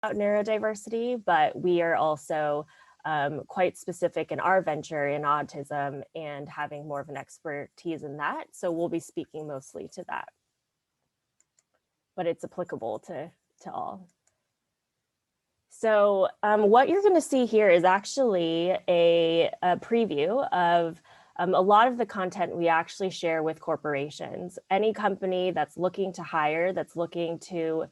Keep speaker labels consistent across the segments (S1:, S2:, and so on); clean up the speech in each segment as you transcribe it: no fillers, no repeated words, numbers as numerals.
S1: about neurodiversity, but we are also quite specific in our venture in autism and having more of an expertise in that. So we'll be speaking mostly to that, but it's applicable to all. So what you're going to see here is actually a preview of a lot of the content we actually share with corporations. Any company that's looking to hire, that's looking to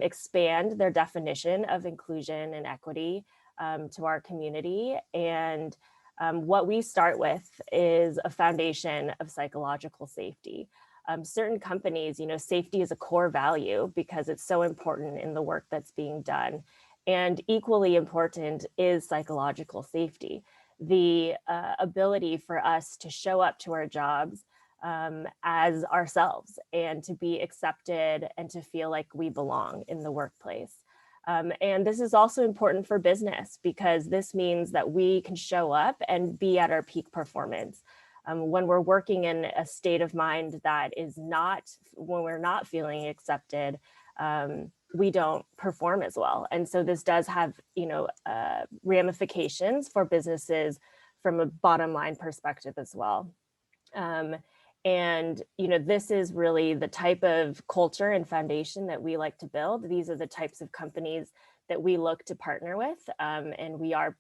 S1: expand their definition of inclusion and equity to our community. And what we start with is a foundation of psychological safety. Certain companies, safety is a core value because it's so important in the work that's being done. And equally important is psychological safety, the ability for us to show up to our jobs as ourselves and to be accepted and to feel like we belong in the workplace. And this is also important for business because this means that we can show up and be at our peak performance. When we're working in a state of mind that is not, when we're not feeling accepted, we don't perform as well. And so this does have, ramifications for businesses from a bottom line perspective as well. And, this is really the type of culture and foundation that we like to build. These are the types of companies that we look to partner with. And we are,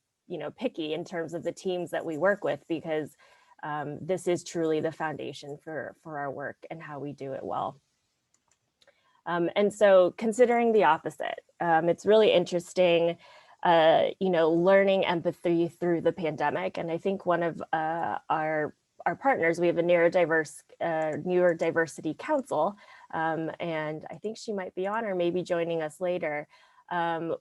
S1: picky in terms of the teams that we work with because this is truly the foundation for our work and how we do it well. And so considering the opposite, it's really interesting, learning empathy through the pandemic. And I think one of our partners, we have a neurodiversity council, and I think she might be on or maybe joining us later,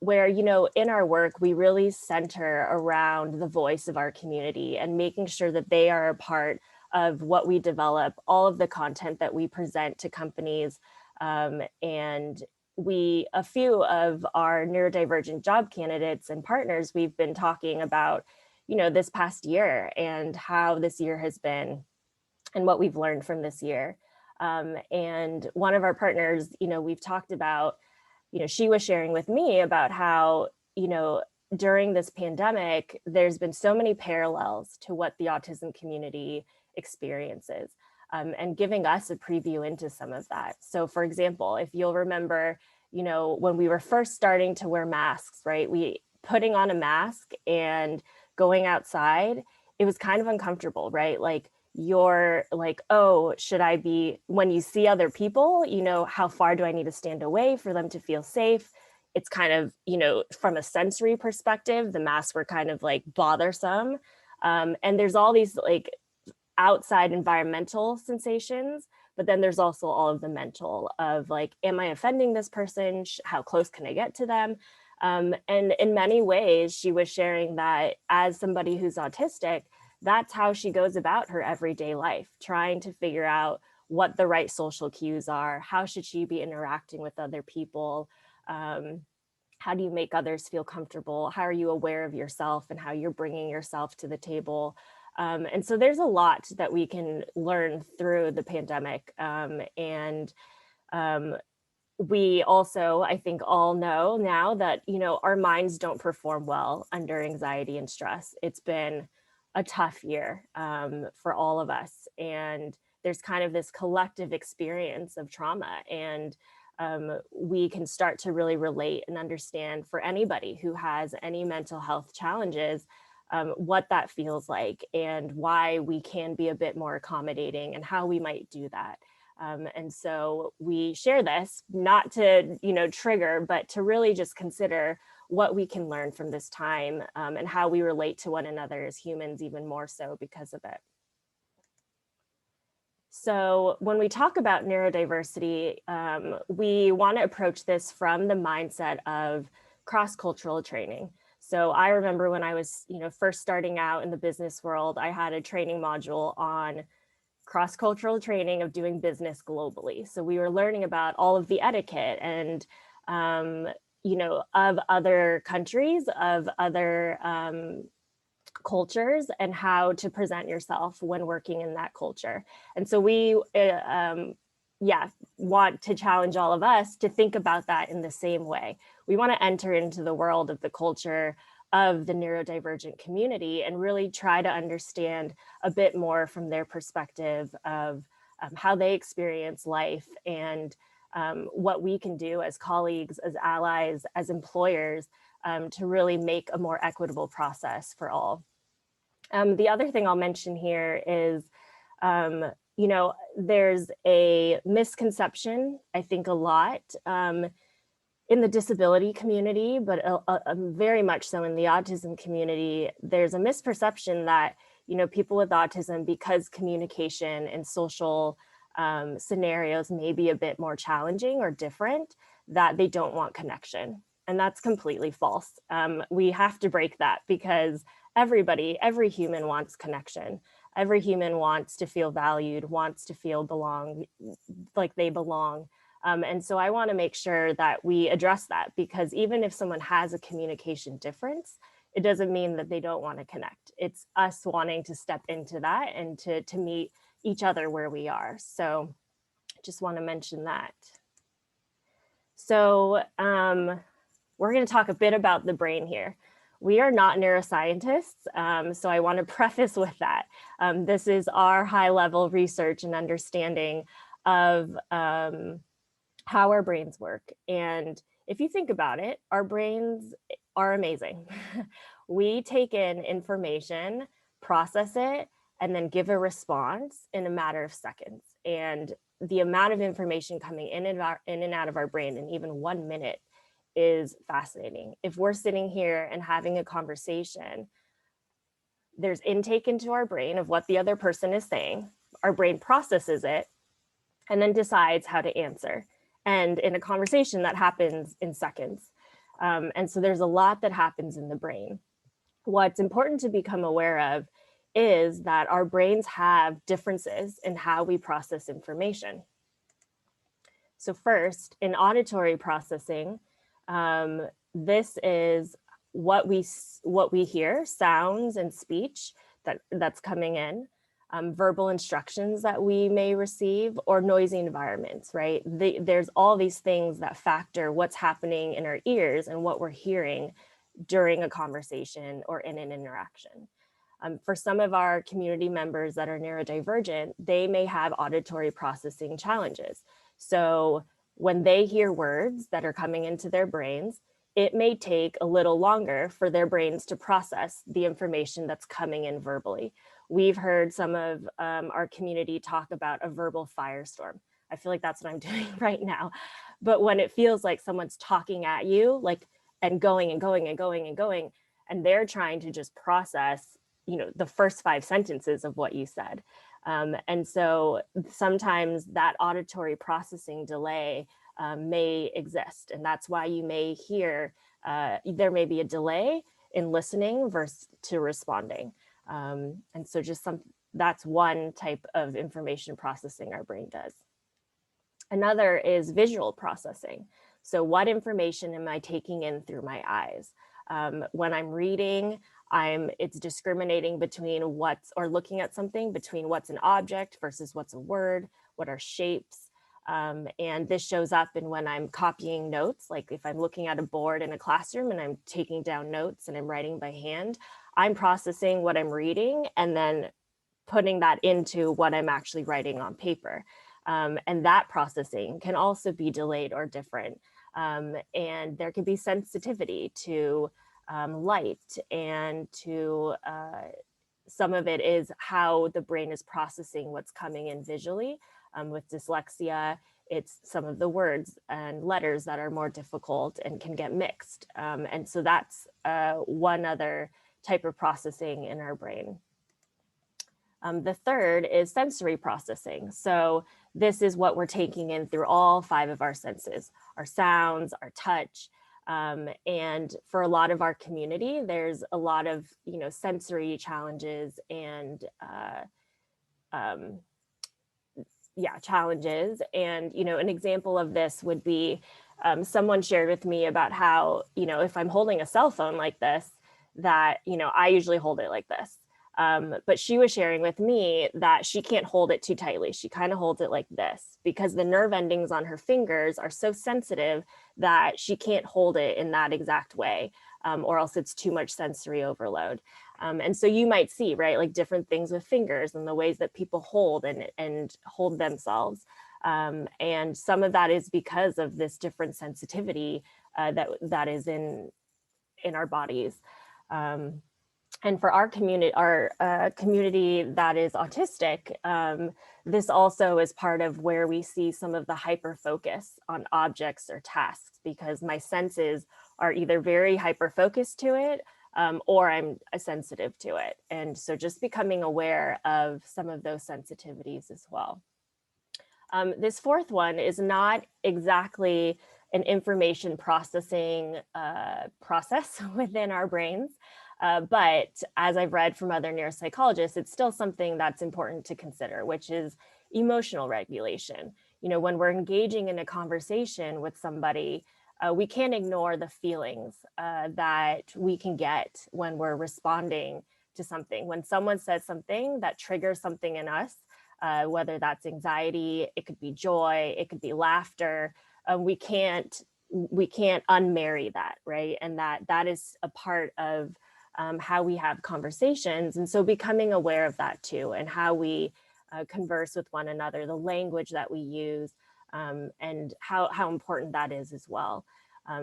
S1: where, in our work, we really center around the voice of our community and making sure that they are a part of what we develop, all of the content that we present to companies. And a few of our neurodivergent job candidates and partners, we've been talking about, this past year and how this year has been and what we've learned from this year. And one of our partners, we've talked about, she was sharing with me about how, during this pandemic, there's been so many parallels to what the autism community experiences. And giving us a preview into some of that. So for example, if you'll remember, when we were first starting to wear masks, right? Putting on a mask and going outside, it was kind of uncomfortable, right? Like you're like, oh, should I be, when you see other people, how far do I need to stand away for them to feel safe? It's kind of, from a sensory perspective, the masks were kind of like bothersome. And there's all these like outside environmental sensations, but then there's also all of the mental of like, am I offending this person? How close can I get to them? And in many ways, she was sharing that as somebody who's autistic, that's how she goes about her everyday life, trying to figure out what the right social cues are. How should she be interacting with other people? How do you make others feel comfortable? How are you aware of yourself and how you're bringing yourself to the table? And so there's a lot that we can learn through the pandemic. We also, I think, all know now that, our minds don't perform well under anxiety and stress. It's been a tough year for all of us. And there's kind of this collective experience of trauma. And we can start to really relate and understand for anybody who has any mental health challenges, what that feels like and why we can be a bit more accommodating and how we might do that. And so we share this not to, trigger, but to really just consider what we can learn from this time and how we relate to one another as humans, even more so because of it. So when we talk about neurodiversity, we want to approach this from the mindset of cross-cultural training. So I remember when I was, first starting out in the business world, I had a training module on cross-cultural training of doing business globally. So we were learning about all of the etiquette and, of other countries, of other cultures and how to present yourself when working in that culture. And so we yeah, want to challenge all of us to think about that in the same way. We want to enter into the world of the culture of the neurodivergent community and really try to understand a bit more from their perspective of how they experience life and what we can do as colleagues, as allies, as employers to really make a more equitable process for all. The other thing I'll mention here is, you know, there's a misconception, I think a lot in the disability community, but very much so in the autism community. There's a misperception that, you know, people with autism, because communication and social scenarios may be a bit more challenging or different, that they don't want connection. And that's completely false. We have to break that, because everybody, every human wants connection. Every human wants to feel valued, wants to feel like they belong. And so I want to make sure that we address that, because even if someone has a communication difference, it doesn't mean that they don't want to connect. It's us wanting to step into that and to meet each other where we are. So just want to mention that. So we're going to talk a bit about the brain here. We are not neuroscientists, so I want to preface with that. This is our high-level research and understanding of how our brains work. And if you think about it, our brains are amazing. We take in information, process it, and then give a response in a matter of seconds. And the amount of information coming in and out of our brain in even 1 minute is fascinating. If we're sitting here and having a conversation, there's intake into our brain of what the other person is saying. Our brain processes it and then decides how to answer. And in a conversation, that happens in seconds. And so there's a lot that happens in the brain. What's important to become aware of is that our brains have differences in how we process information. So first, in auditory processing, this is what we hear, sounds and speech that's coming in, verbal instructions that we may receive, or noisy environments, right? There's all these things that factor what's happening in our ears and what we're hearing during a conversation or in an interaction. For some of our community members that are neurodivergent, they may have auditory processing challenges. So when they hear words that are coming into their brains, it may take a little longer for their brains to process the information that's coming in verbally. We've heard some of our community talk about a verbal firestorm. I feel like that's what I'm doing right now. But when it feels like someone's talking at you, like, and going and going and going and going, and they're trying to just process, you know, the first 5 sentences of what you said. And so sometimes that auditory processing delay may exist. And that's why you may hear, there may be a delay in listening versus to responding. And so that's one type of information processing our brain does. Another is visual processing. So what information am I taking in through my eyes? When I'm reading, it's discriminating between or looking at something between what's an object versus what's a word, what are shapes. And this shows up in when I'm copying notes, like if I'm looking at a board in a classroom and I'm taking down notes and I'm writing by hand, I'm processing what I'm reading and then putting that into what I'm actually writing on paper. And that processing can also be delayed or different. And there can be sensitivity to light, and to some of it is how the brain is processing what's coming in visually. With dyslexia, it's some of the words and letters that are more difficult and can get mixed. And so that's one other type of processing in our brain. The third is sensory processing. So this is what we're taking in through all 5 of our senses, our sounds, our touch. And for a lot of our community, there's a lot of, you know, sensory challenges and challenges. And, you know, an example of this would be someone shared with me about how, you know, if I'm holding a cell phone like this, that, you know, I usually hold it like this. But she was sharing with me that she can't hold it too tightly. She kind of holds it like this because the nerve endings on her fingers are so sensitive that she can't hold it in that exact way, or else it's too much sensory overload. And so you might see, right, like different things with fingers and the ways that people hold and hold themselves. And some of that is because of this different sensitivity that is in our bodies. And for our community that is autistic, this also is part of where we see some of the hyper focus on objects or tasks, because my senses are either very hyper focused to it, or I'm sensitive to it. And so just becoming aware of some of those sensitivities as well. This fourth one is not exactly an information processing process within our brains. But as I've read from other neuropsychologists, it's still something that's important to consider, which is emotional regulation. You know, when we're engaging in a conversation with somebody, we can't ignore the feelings that we can get when we're responding to something. When someone says something that triggers something in us, whether that's anxiety, it could be joy, it could be laughter, we can't unmarry that, right? And that is a part of how we have conversations. And so becoming aware of that too, and how we converse with one another, the language that we use, and how important that is as well.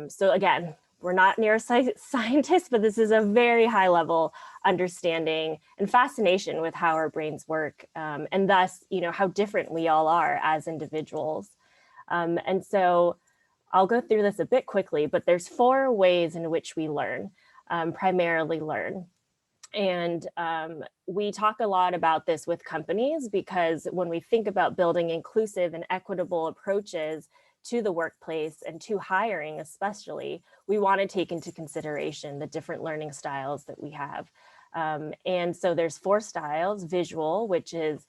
S1: So again, we're not neuroscientists, but this is a very high level understanding and fascination with how our brains work, and thus, you know, how different we all are as individuals. And so I'll go through this a bit quickly, but there's 4 ways in which we learn. Primarily learn. And we talk a lot about this with companies, because when we think about building inclusive and equitable approaches to the workplace and to hiring especially, we want to take into consideration the different learning styles that we have. And so there's 4 styles: visual, which is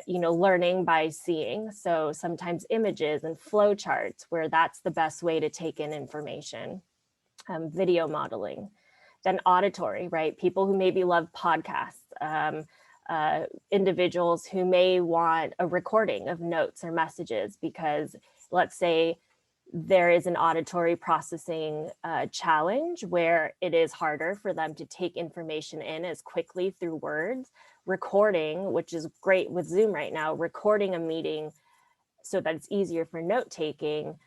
S1: you know, learning by seeing. So sometimes images and flow charts, where that's the best way to take in information. Video modeling. Then auditory, right? People who maybe love podcasts, individuals who may want a recording of notes or messages, because let's say there is an auditory processing challenge where it is harder for them to take information in as quickly through words. Recording, which is great with Zoom right now, recording a meeting so that it's easier for note taking,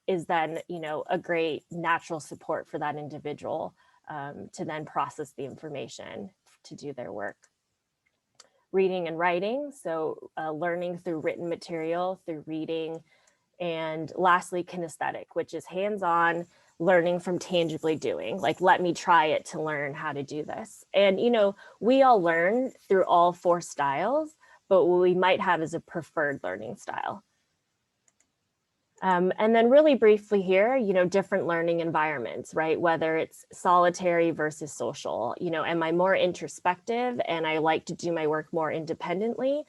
S1: is then, you know, a great natural support for that individual to then process the information to do their work. Reading and writing, so learning through written material, through reading. And lastly, kinesthetic, which is hands-on learning from tangibly doing, like, let me try it to learn how to do this. And, you know, we all learn through all 4 styles, but what we might have is a preferred learning style. And then really briefly here, you know, different learning environments, right? Whether it's solitary versus social, you know, am I more introspective and I like to do my work more independently?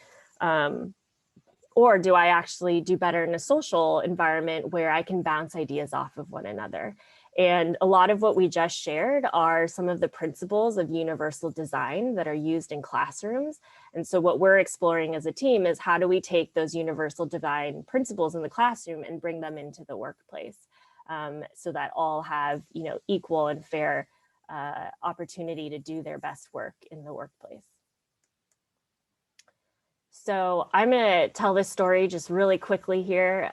S1: Or do I actually do better in a social environment where I can bounce ideas off of one another? And a lot of what we just shared are some of the principles of universal design that are used in classrooms. And so what we're exploring as a team is, how do we take those universal design principles in the classroom and bring them into the workplace, so that all have, you know, equal and fair opportunity to do their best work in the workplace. So I'm going to tell this story just really quickly here.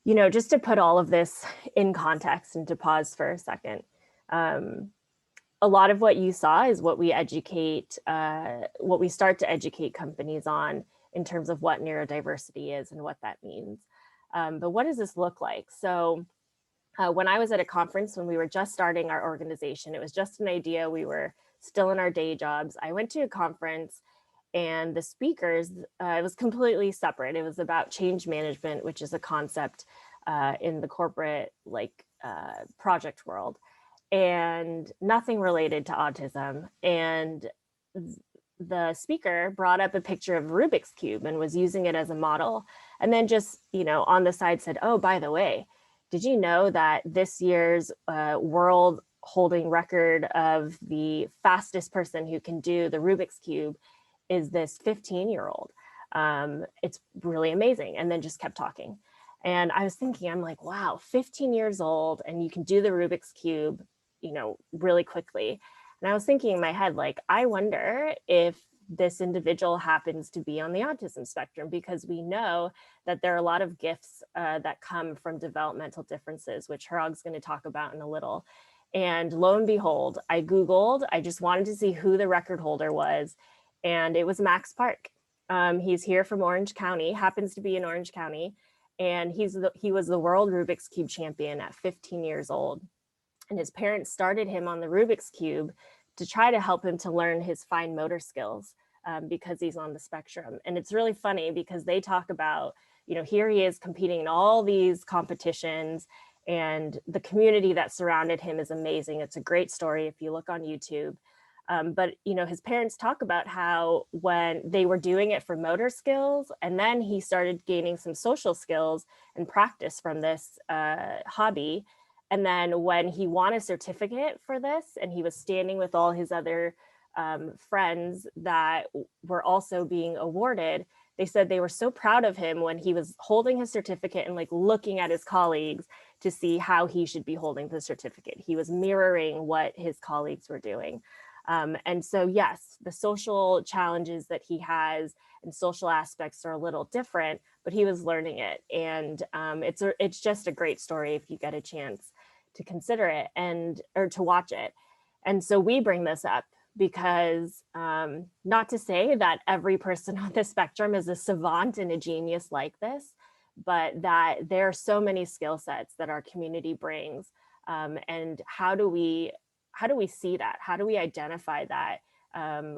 S1: You know, just to put all of this in context and to pause for a second. A lot of what you saw is what we educate, what we start to educate companies on in terms of what neurodiversity is and what that means. But what does this look like? So when I was at a conference, when we were just starting our organization, it was just an idea. We were still in our day jobs. I went to a conference, and the speakers, it was completely separate. It was about change management, which is a concept in the corporate project world, and nothing related to autism. And the speaker brought up a picture of Rubik's Cube and was using it as a model. And then just, you know, on the side said, oh, by the way, did you know that this year's World holding record of the fastest person who can do the Rubik's Cube is this 15-year-old. It's really amazing. And then just kept talking. And I was thinking, I'm like, wow, 15 years old and you can do the Rubik's Cube, you know, really quickly. And I was thinking in my head, like, I wonder if this individual happens to be on the autism spectrum, because we know that there are a lot of gifts that come from developmental differences, which Harag's going to talk about in a little. And lo and behold, I Googled, I just wanted to see who the record holder was. And it was Max Park. He's here from Orange County, happens to be in Orange County. And he was the world Rubik's Cube champion at 15 years old. And his parents started him on the Rubik's Cube to try to help him to learn his fine motor skills because he's on the spectrum. And it's really funny because they talk about, you know, here he is competing in all these competitions, and the community that surrounded him is amazing. It's a great story if you look on YouTube. But, you know, his parents talk about how when they were doing it for motor skills, and then he started gaining some social skills and practice from this hobby. And then when he won a certificate for this, and he was standing with all his other friends that were also being awarded, they said they were so proud of him when he was holding his certificate and like looking at his colleagues to see how he should be holding the certificate. He was mirroring what his colleagues were doing. And so, yes, the social challenges that he has and social aspects are a little different, but he was learning it. And it's just a great story if you get a chance to consider it or to watch it. And so we bring this up because not to say that every person on the spectrum is a savant and a genius like this, but that there are so many skill sets that our community brings. And how do we see that? How do we identify that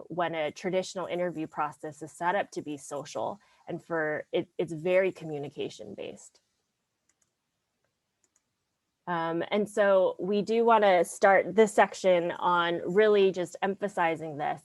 S1: when a traditional interview process is set up to be social and it's very communication based? And so we do want to start this section on really just emphasizing this,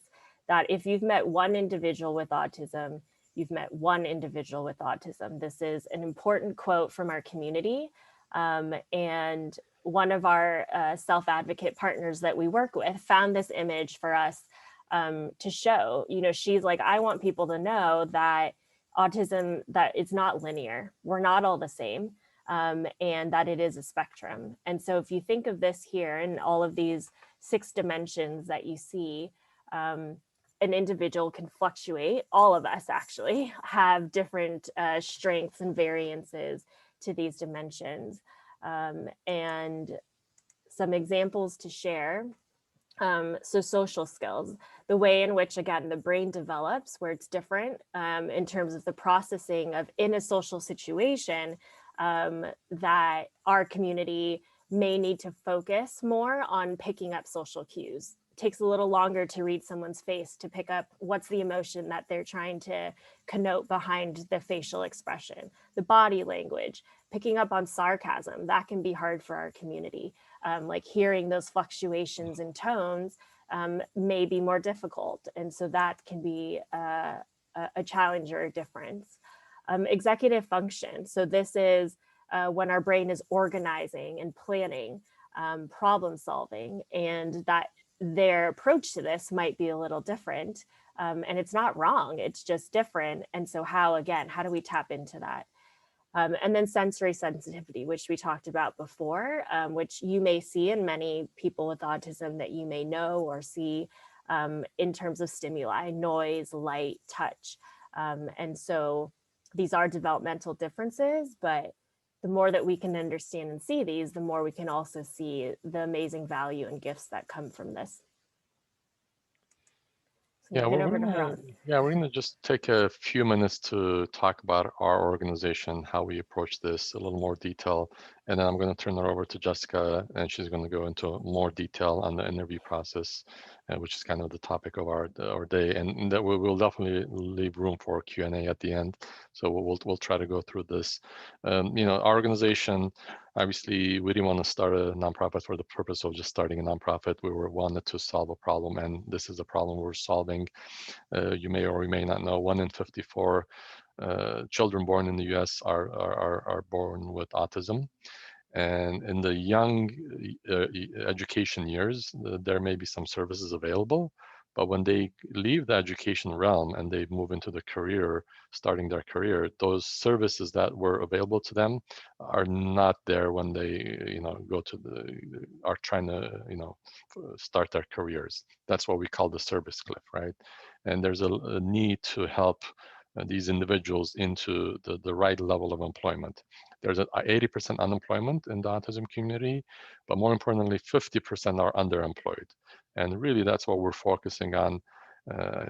S1: that if you've met one individual with autism, you've met one individual with autism. This is an important quote from our community. And one of our self-advocate partners that we work with found this image for us to show, you know, she's like, I want people to know that autism, that it's not linear. We're not all the same. And that it is a spectrum. And so if you think of this here and all of these 6 dimensions that you see, an individual can fluctuate. All of us actually have different strengths and variances to these dimensions. And some examples to share. So social skills, the way in which, again, the brain develops, where it's different in terms of the processing of in a social situation, that our community may need to focus more on picking up social cues. It takes a little longer to read someone's face to pick up what's the emotion that they're trying to connote behind the facial expression, the body language, picking up on sarcasm. That can be hard for our community. Like hearing those fluctuations in tones may be more difficult. And so that can be a challenge or a difference. Executive function. So this is when our brain is organizing and planning, problem solving, and that their approach to this might be a little different. And it's not wrong, it's just different. And so how do we tap into that? And then sensory sensitivity, which we talked about before, which you may see in many people with autism that you may know or see in terms of stimuli, noise, light, touch. And so these are developmental differences, but the more that we can understand and see these, the more we can also see the amazing value and gifts that come from this. So
S2: Yeah,
S1: we're
S2: gonna just take a few minutes to talk about our organization, how we approach this, a little more detail, and then I'm going to turn it over to Jessica, and she's going to go into more detail on the interview process, which is kind of the topic of our day, and that we will definitely leave room for Q&A at the end. So we'll try to go through this. You know, our organization. Obviously, we didn't want to start a nonprofit for the purpose of just starting a nonprofit. We wanted to solve a problem, and this is a problem we're solving. You may or may not know, 1 in 54 children born in the U.S. are born with autism, And in the young education years, there may be some services available, but when they leave the education realm and they move into the career, starting their career, those services that were available to them are not there when they, go to are trying to, start their careers. That's what we call the service cliff, right? And there's a need to help these individuals into the right level of employment. There's an 80% unemployment in the autism community, but more importantly, 50% are underemployed. And really, that's what we're focusing on,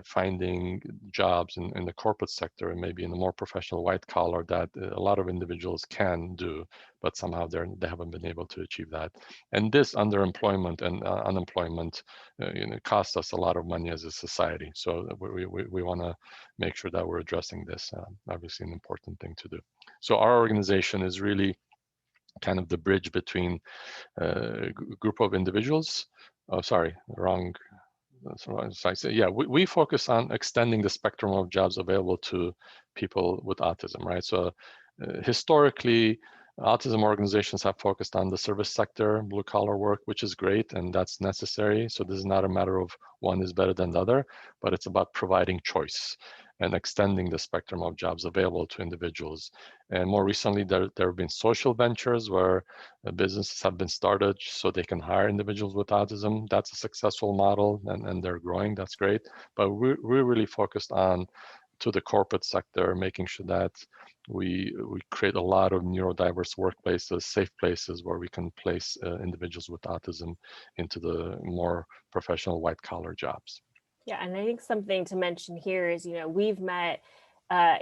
S2: finding jobs in the corporate sector and maybe in the more professional white collar that a lot of individuals can do, but somehow they haven't been able to achieve that. And this underemployment and unemployment costs us a lot of money as a society. So we want to make sure that we're addressing this. Obviously, an important thing to do. So our organization is really kind of the bridge between a group of individuals. Oh, sorry, wrong. So I say, yeah, we focus on extending the spectrum of jobs available to people with autism, right? So historically, autism organizations have focused on the service sector, blue collar work, which is great, and that's necessary. So this is not a matter of one is better than the other, but it's about providing choice and extending the spectrum of jobs available to individuals. And more recently, there have been social ventures where businesses have been started so they can hire individuals with autism. That's a successful model, and they're growing. That's great. But we're really focused on to the corporate sector, making sure that we create a lot of neurodiverse workplaces, safe places where we can place individuals with autism into the more professional white collar jobs.
S1: Yeah, and I think something to mention here is, we've met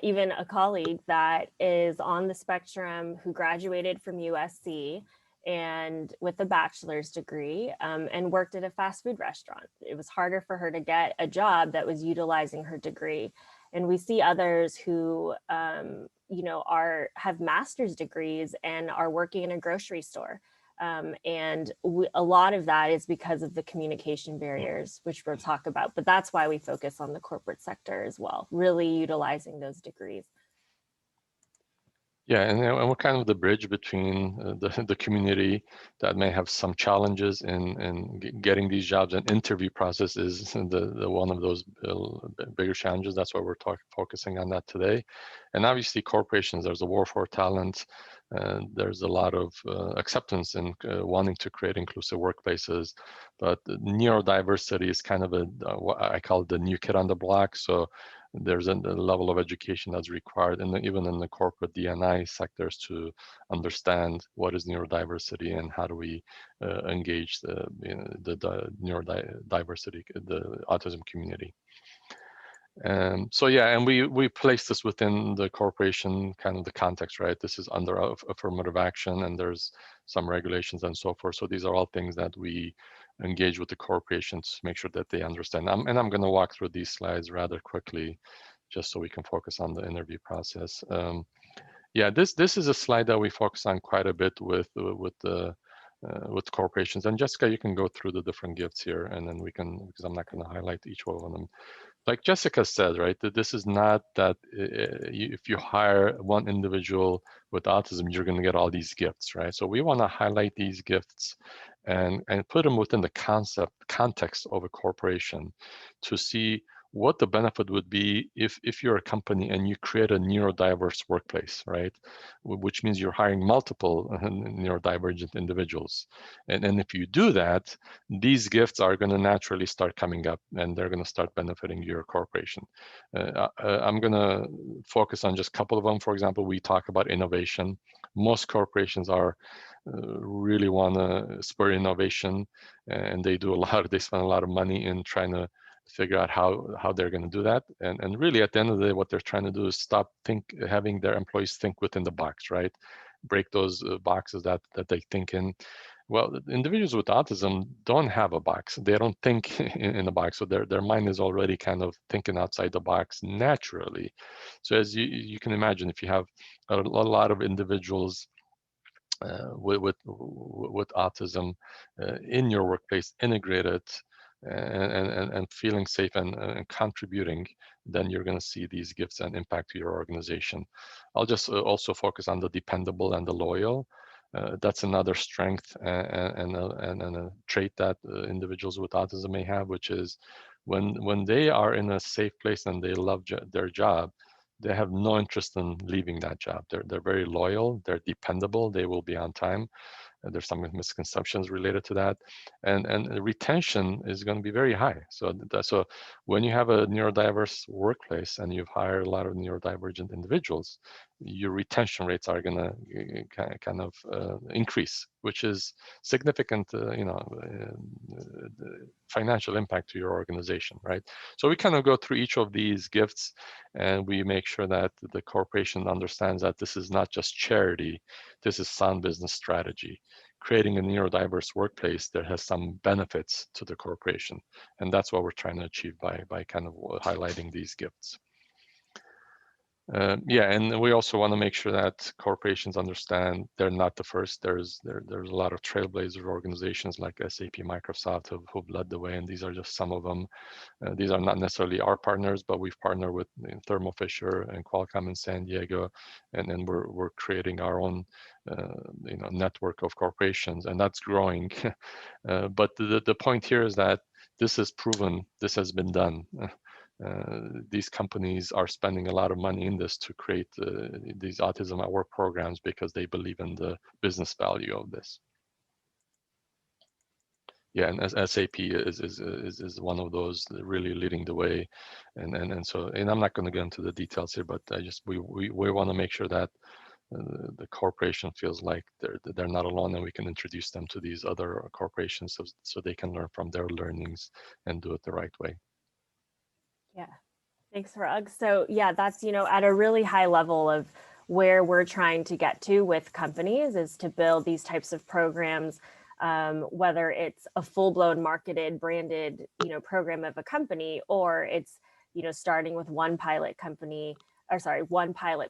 S1: even a colleague that is on the spectrum who graduated from USC and with a bachelor's degree and worked at a fast food restaurant. It was harder for her to get a job that was utilizing her degree. And we see others who, have master's degrees and are working in a grocery store. A lot of that is because of the communication barriers, which we'll talk about, but that's why we focus on the corporate sector as well, really utilizing those degrees.
S2: Yeah, and we're kind of the bridge between the community that may have some challenges in getting these jobs, and interview process is the one of those bigger challenges. That's why we're focusing on that today. And obviously corporations, there's a war for talent. There's a lot of acceptance in wanting to create inclusive workplaces, but neurodiversity is kind of what I call the new kid on the block. So there's a level of education that's required, and even in the corporate D&I sectors, to understand what is neurodiversity and how do we engage the neurodiversity, the autism community. So yeah, and we place this within the corporation kind of the context, right? This is under affirmative action, and there's some regulations and so forth. So these are all things that we engage with the corporations to make sure that they understand. And I'm going to walk through these slides rather quickly, just so we can focus on the interview process. Yeah, this is a slide that we focus on quite a bit with corporations. And Jessica, you can go through the different gifts here, and then we can, because I'm not going to highlight each one of them. Like Jessica said, right, that this is not that if you hire one individual with autism, you're going to get all these gifts, right? So we want to highlight these gifts and put them within the context of a corporation to see what the benefit would be if you're a company and you create a neurodiverse workplace, right? Which means you're hiring multiple neurodivergent individuals. And if you do that, these gifts are going to naturally start coming up, and they're going to start benefiting your corporation. I'm going to focus on just a couple of them. For example, we talk about innovation. Most corporations are really want to spur innovation, and they spend a lot of money in trying to figure out how they're going to do that. And really, at the end of the day, what they're trying to do is stop having their employees think within the box, right? Break those boxes that they think in. Well, individuals with autism don't have a box. They don't think in a box. So their mind is already kind of thinking outside the box naturally. So as you can imagine, if you have a lot of individuals with autism in your workplace, integrated and feeling safe and contributing, then you're going to see these gifts and impact to your organization. I'll just also focus on the dependable and the loyal. That's another strength and a trait that individuals with autism may have, which is when they are in a safe place and they love their job, they have no interest in leaving that job. They're very loyal, they're dependable, they will be on time. There's some misconceptions related to that, and retention is going to be very high. So when you have a neurodiverse workplace and you've hired a lot of neurodivergent individuals, your retention rates are going to kind of increase, which is significant, financial impact to your organization, right? So we kind of go through each of these gifts, and we make sure that the corporation understands that this is not just charity, this is sound business strategy. Creating a neurodiverse workplace that has some benefits to the corporation, and that's what we're trying to achieve by kind of highlighting these gifts. Yeah, and we also want to make sure that corporations understand they're not the first. There's a lot of trailblazer organizations like SAP, Microsoft who've led the way, and these are just some of them. These are not necessarily our partners, but we've partnered with Thermo Fisher and Qualcomm in San Diego, and then we're creating our own network of corporations, and that's growing. But the point here is that this is proven, this has been done. These companies are spending a lot of money in this to create these autism at work programs because they believe in the business value of this. Yeah, and as SAP is one of those really leading the way, and I'm not going to get into the details here, but we want to make sure that the corporation feels like they're not alone, and we can introduce them to these other corporations so they can learn from their learnings and do it the right way.
S1: Yeah, thanks, Parag. So yeah, that's, at a really high level of where we're trying to get to with companies is to build these types of programs, whether it's a full-blown marketed, branded, program of a company, or it's, starting with one pilot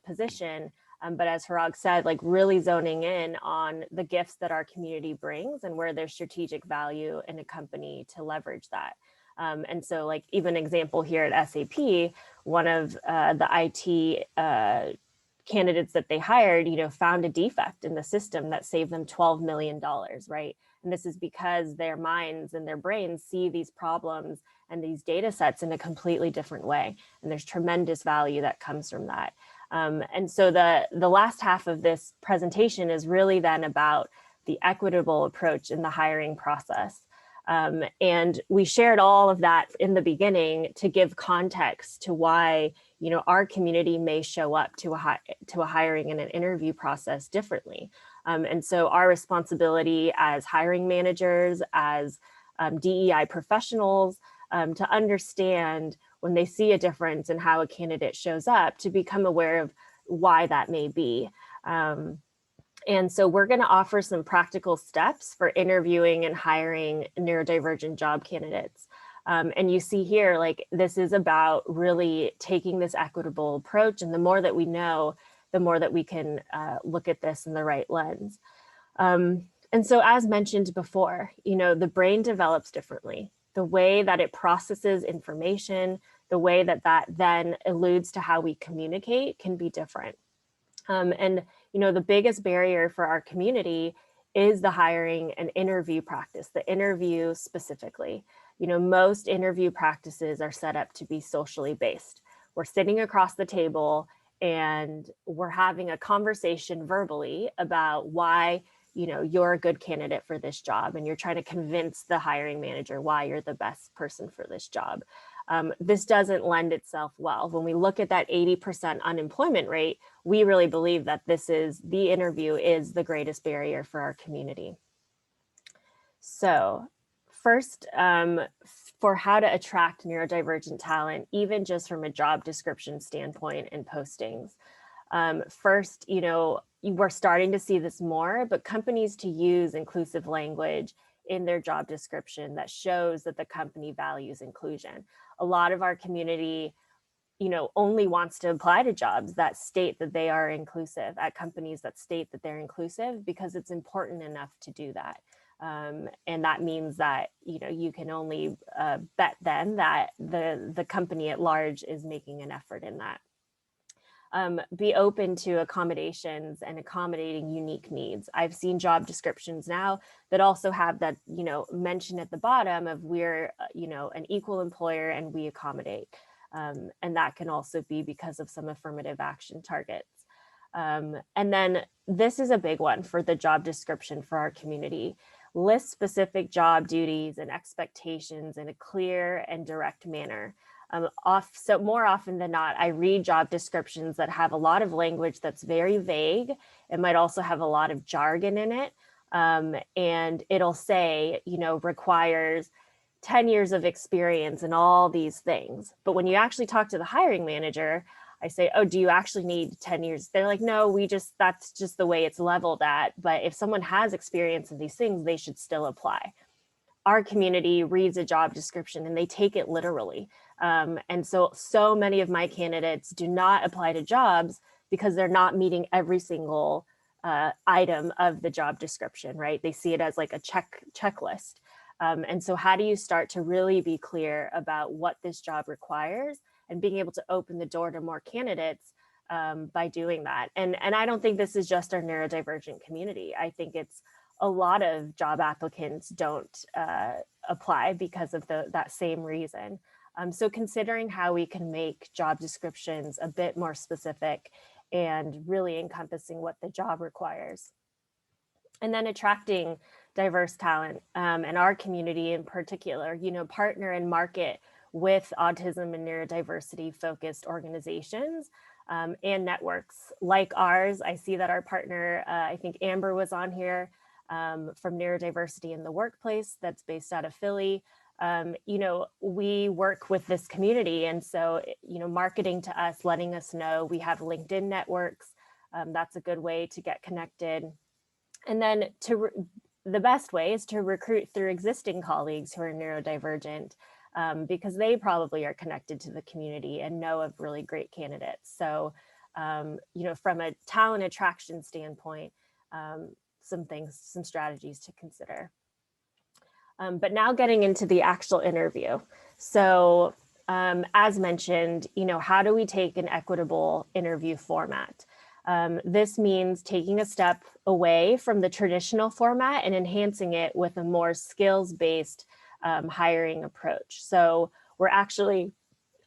S1: position. But as Parag said, like really zoning in on the gifts that our community brings and where there's strategic value in a company to leverage that. And so like even example here at SAP, one of the IT candidates that they hired, found a defect in the system that saved them $12 million, right? And this is because their minds and their brains see these problems and these data sets in a completely different way. And there's tremendous value that comes from that. And so the last half of this presentation is really then about the equitable approach in the hiring process. And we shared all of that in the beginning to give context to why, our community may show up to a hiring and an interview process differently. And so our responsibility as hiring managers, as DEI professionals, to understand when they see a difference in how a candidate shows up, to become aware of why that may be. And so we're going to offer some practical steps for interviewing and hiring neurodivergent job candidates. And you see here, like, this is about really taking this equitable approach. And the more that we know, the more that we can look at this in the right lens. And so as mentioned before, the brain develops differently. The way that it processes information, the way that then alludes to how we communicate can be different. And the biggest barrier for our community is the hiring and interview practice, the interview specifically. Most interview practices are set up to be socially based. We're sitting across the table and we're having a conversation verbally about why, you're a good candidate for this job, and you're trying to convince the hiring manager why you're the best person for this job. This doesn't lend itself well. When we look at that 80% unemployment rate, we really believe that the interview is the greatest barrier for our community. So first, for how to attract neurodivergent talent, even just from a job description standpoint and postings. First, we're starting to see this more, but companies to use inclusive language in their job description that shows that the company values inclusion. A lot of our community, only wants to apply to jobs that state that they are inclusive, at companies that state that they're inclusive, because it's important enough to do that. And that means that, you can only bet then that the company at large is making an effort in that. be open to accommodations and accommodating unique needs. I've seen job descriptions now that also have that, mention at the bottom of we're, an equal employer and we accommodate. And that can also be because of some affirmative action targets. And then this is a big one for the job description for our community. List specific job duties and expectations in a clear and direct manner. So more often than not, I read job descriptions that have a lot of language that's very vague. It might also have a lot of jargon in it. And it'll say, requires 10 years of experience and all these things. But when you actually talk to the hiring manager, I say, oh, do you actually need 10 years? They're like, no, that's just the way it's leveled at. But if someone has experience in these things, they should still apply. Our community reads a job description and they take it literally. And so many of my candidates do not apply to jobs because they're not meeting every single item of the job description, right? They see it as like a checklist. And so how do you start to really be clear about what this job requires and being able to open the door to more candidates by doing that? And I don't think this is just our neurodivergent community. I think it's a lot of job applicants don't apply because of that same reason. So considering how we can make job descriptions a bit more specific and really encompassing what the job requires. And then attracting diverse talent and our community in particular, partner and market with autism and neurodiversity focused organizations and networks like ours. I see that our partner, I think Amber was on here from Neurodiversity in the Workplace that's based out of Philly. We work with this community. And so, marketing to us, letting us know we have LinkedIn networks. That's a good way to get connected. And then the best way is to recruit through existing colleagues who are neurodivergent because they probably are connected to the community and know of really great candidates. So, from a talent attraction standpoint, some strategies to consider. But now getting into the actual interview. So as mentioned, how do we take an equitable interview format? This means taking a step away from the traditional format and enhancing it with a more skills-based hiring approach. So we're actually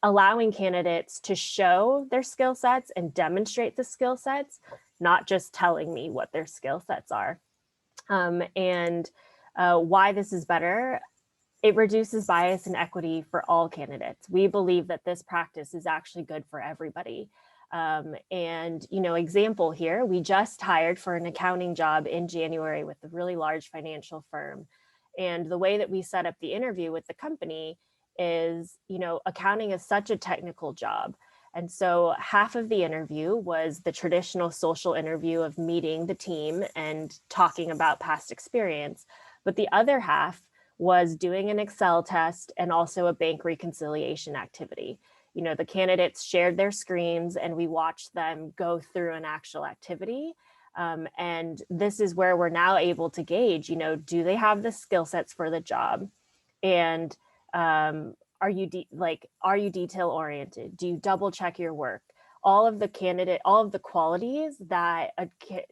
S1: allowing candidates to show their skill sets and demonstrate the skill sets, not just telling me what their skill sets are. Why this is better, it reduces bias and equity for all candidates. We believe that this practice is actually good for everybody. Example here, we just hired for an accounting job in January with a really large financial firm. And the way that we set up the interview with the company is, accounting is such a technical job. And so half of the interview was the traditional social interview of meeting the team and talking about past experience. But the other half was doing an Excel test and also a bank reconciliation activity. The candidates shared their screens and we watched them go through an actual activity. And this is where we're now able to gauge, do they have the skill sets for the job? And are you detail oriented? Do you double check your work? All of the qualities that,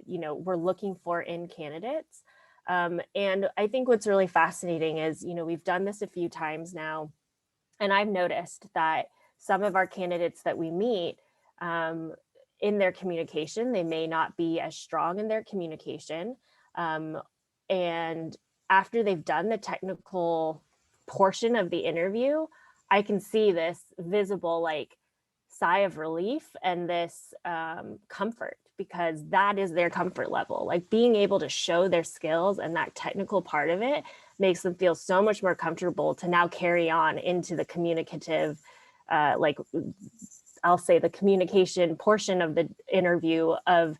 S1: we're looking for in candidates. And I think what's really fascinating is, we've done this a few times now, and I've noticed that some of our candidates that we meet in their communication, they may not be as strong in their communication. And after they've done the technical portion of the interview, I can see this visible sigh of relief and this comfort, because that is their comfort level. Being able to show their skills and that technical part of it makes them feel so much more comfortable to now carry on into the communicative, I'll say the communication portion of the interview of,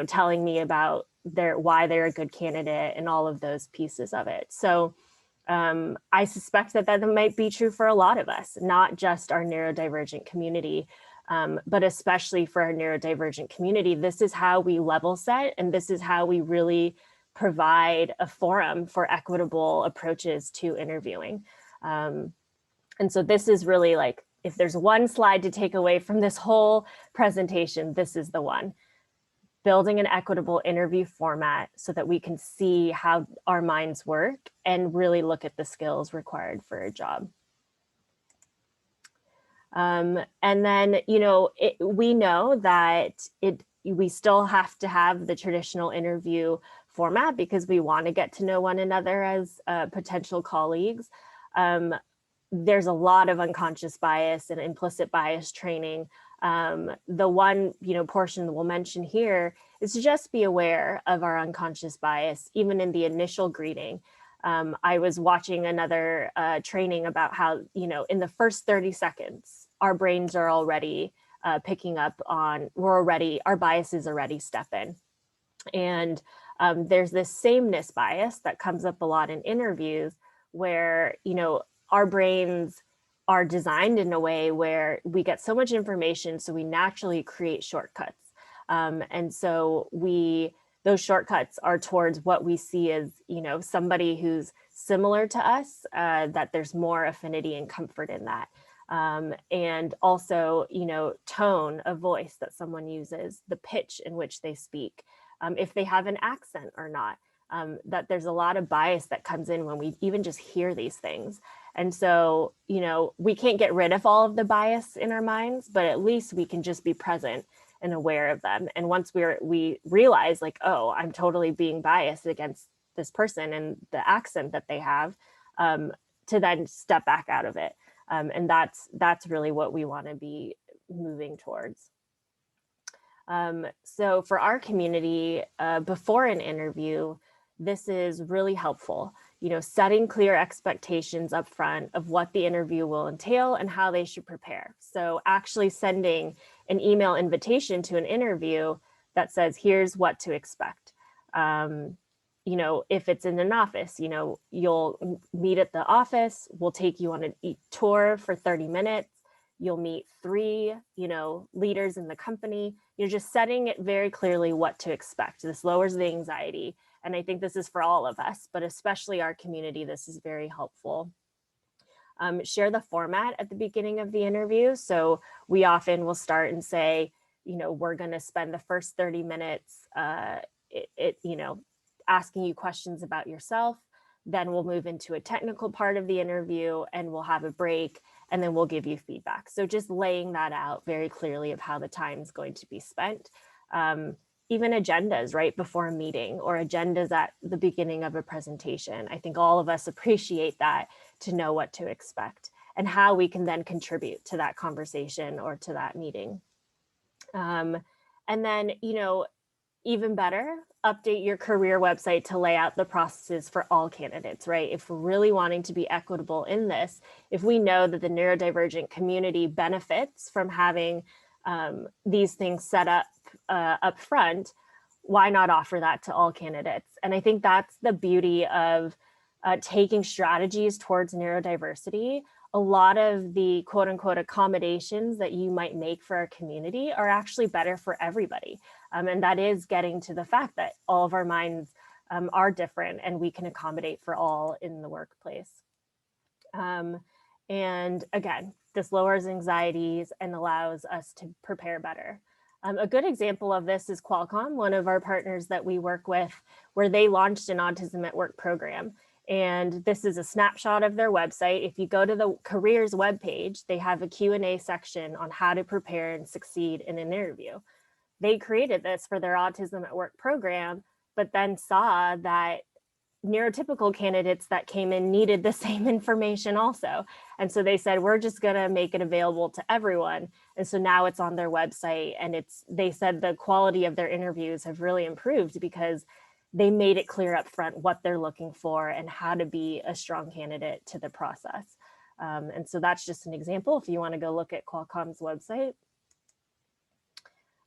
S1: telling me about why they're a good candidate and all of those pieces of it. So I suspect that might be true for a lot of us, not just our neurodivergent community, but especially for our neurodivergent community. This is how we level set, and this is how we really provide a forum for equitable approaches to interviewing. And so this is really if there's one slide to take away from this whole presentation, this is the one. Building an equitable interview format so that we can see how our minds work and really look at the skills required for a job. And then, you know, we know that we still have to have the traditional interview format because we want to get to know one another as potential colleagues. There's a lot of unconscious bias and implicit bias training. The one, you know, portion that we'll mention here is to just be aware of our unconscious bias, even in the initial greeting. I was watching another training about how, you know, in the first 30 seconds, our brains are already picking up on, our biases already step in. And there's this sameness bias that comes up a lot in interviews where, you know, our brains are designed in a way where we get so much information, so we naturally create shortcuts. And so those shortcuts are towards what we see as, you know, somebody who's similar to us, that there's more affinity and comfort in that. And also, you know, tone of voice that someone uses, the pitch in which they speak, if they have an accent or not, that there's a lot of bias that comes in when we even just hear these things. And so, you know, we can't get rid of all of the bias in our minds, but at least we can just be present and aware of them. And once we realize like, oh, I'm totally being biased against this person and the accent that they have, to then step back out of it. And that's really what we want to be moving towards. So for our community, before an interview, this is really helpful. You know, setting clear expectations up front of what the interview will entail and how they should prepare. So actually sending an email invitation to an interview that says, here's what to expect. You know, if it's in an office, you know, you'll meet at the office, we'll take you on a tour for 30 minutes. You'll meet 3, you know, leaders in the company. You're just setting it very clearly what to expect. This lowers the anxiety. And I think this is for all of us, but especially our community, this is very helpful. Share the format at the beginning of the interview. So we often will start and say, you know, we're going to spend the first 30 minutes, you know, asking you questions about yourself. Then we'll move into a technical part of the interview and we'll have a break and then we'll give you feedback. So just laying that out very clearly of how the time is going to be spent. Even agendas right before a meeting or agendas at the beginning of a presentation. I think all of us appreciate that, to know what to expect and how we can then contribute to that conversation or to that meeting. And then, you know, even better, update your career website to lay out the processes for all candidates, right? If we're really wanting to be equitable in this, if we know that the neurodivergent community benefits from having these things set up front, why not offer that to all candidates? And I think that's the beauty of taking strategies towards neurodiversity. A lot of the quote unquote accommodations that you might make for our community are actually better for everybody. And that is getting to the fact that all of our minds are different and we can accommodate for all in the workplace. And again, this lowers anxieties and allows us to prepare better. A good example of this is Qualcomm, one of our partners that we work with, where they launched an Autism at Work program. And this is a snapshot of their website. If you go to the careers webpage, they have a Q&A section on how to prepare and succeed in an interview. They created this for their Autism at Work program, but then saw that neurotypical candidates that came in needed the same information also. And so they said, we're just gonna make it available to everyone. And so now it's on their website, and they said the quality of their interviews have really improved because they made it clear up front what they're looking for and how to be a strong candidate to the process. And so that's just an example if you want to go look at Qualcomm's website.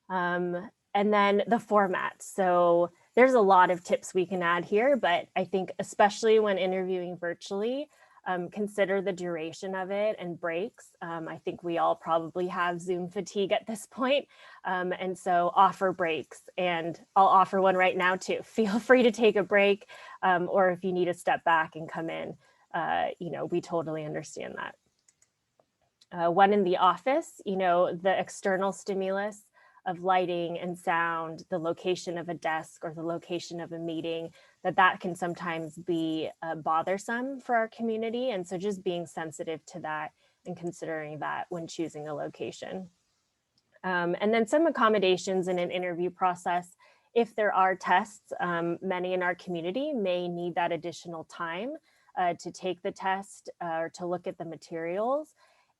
S1: And then the format. So there's a lot of tips we can add here, but I think especially when interviewing virtually, consider the duration of it and breaks. I think we all probably have Zoom fatigue at this point. And so offer breaks, and I'll offer one right now too. Feel free to take a break, or if you need to step back and come in, you know, we totally understand that. One in the office, the external stimulus of lighting and sound, the location of a desk or the location of a meeting, that can sometimes be bothersome for our community. And so just being sensitive to that and considering that when choosing a location. And then some accommodations in an interview process. If there are tests, many in our community may need that additional time to take the test or to look at the materials.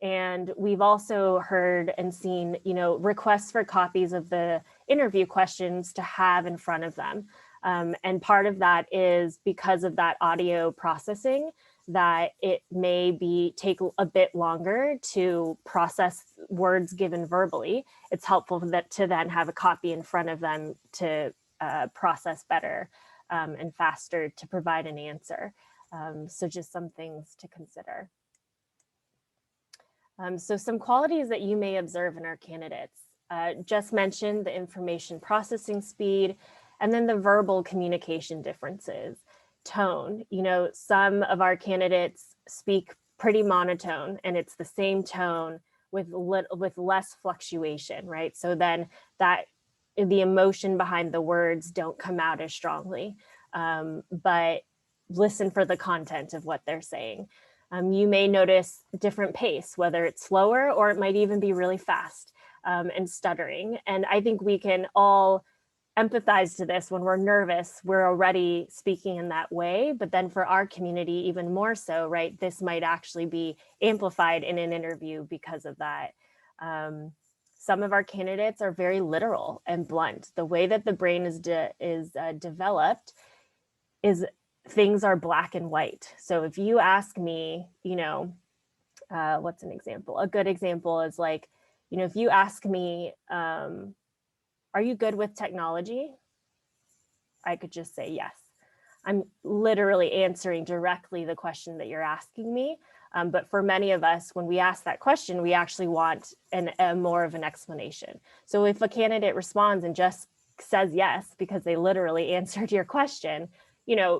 S1: And we've also heard and seen, requests for copies of the interview questions to have in front of them. And part of that is because of that audio processing, that it may take a bit longer to process words given verbally. It's helpful to then have a copy in front of them to process better and faster to provide an answer. So just some things to consider. So some qualities that you may observe in our candidates. Just mentioned the information processing speed, and then the verbal communication differences. Tone, some of our candidates speak pretty monotone, and it's the same tone with less fluctuation, right? So then the emotion behind the words don't come out as strongly, but listen for the content of what they're saying. You may notice different pace, whether it's slower or it might even be really fast and stuttering. And I think we can all empathize to this. When we're nervous, we're already speaking in that way. But then for our community, even more so, right? This might actually be amplified in an interview because of that. Some of our candidates are very literal and blunt. The way that the brain is developed is things are black and white. So if you ask me, what's an example? A good example is like, if you ask me, are you good with technology? I could just say yes. I'm literally answering directly the question that you're asking me. But for many of us, when we ask that question, we actually want more of an explanation. So if a candidate responds and just says yes, because they literally answered your question,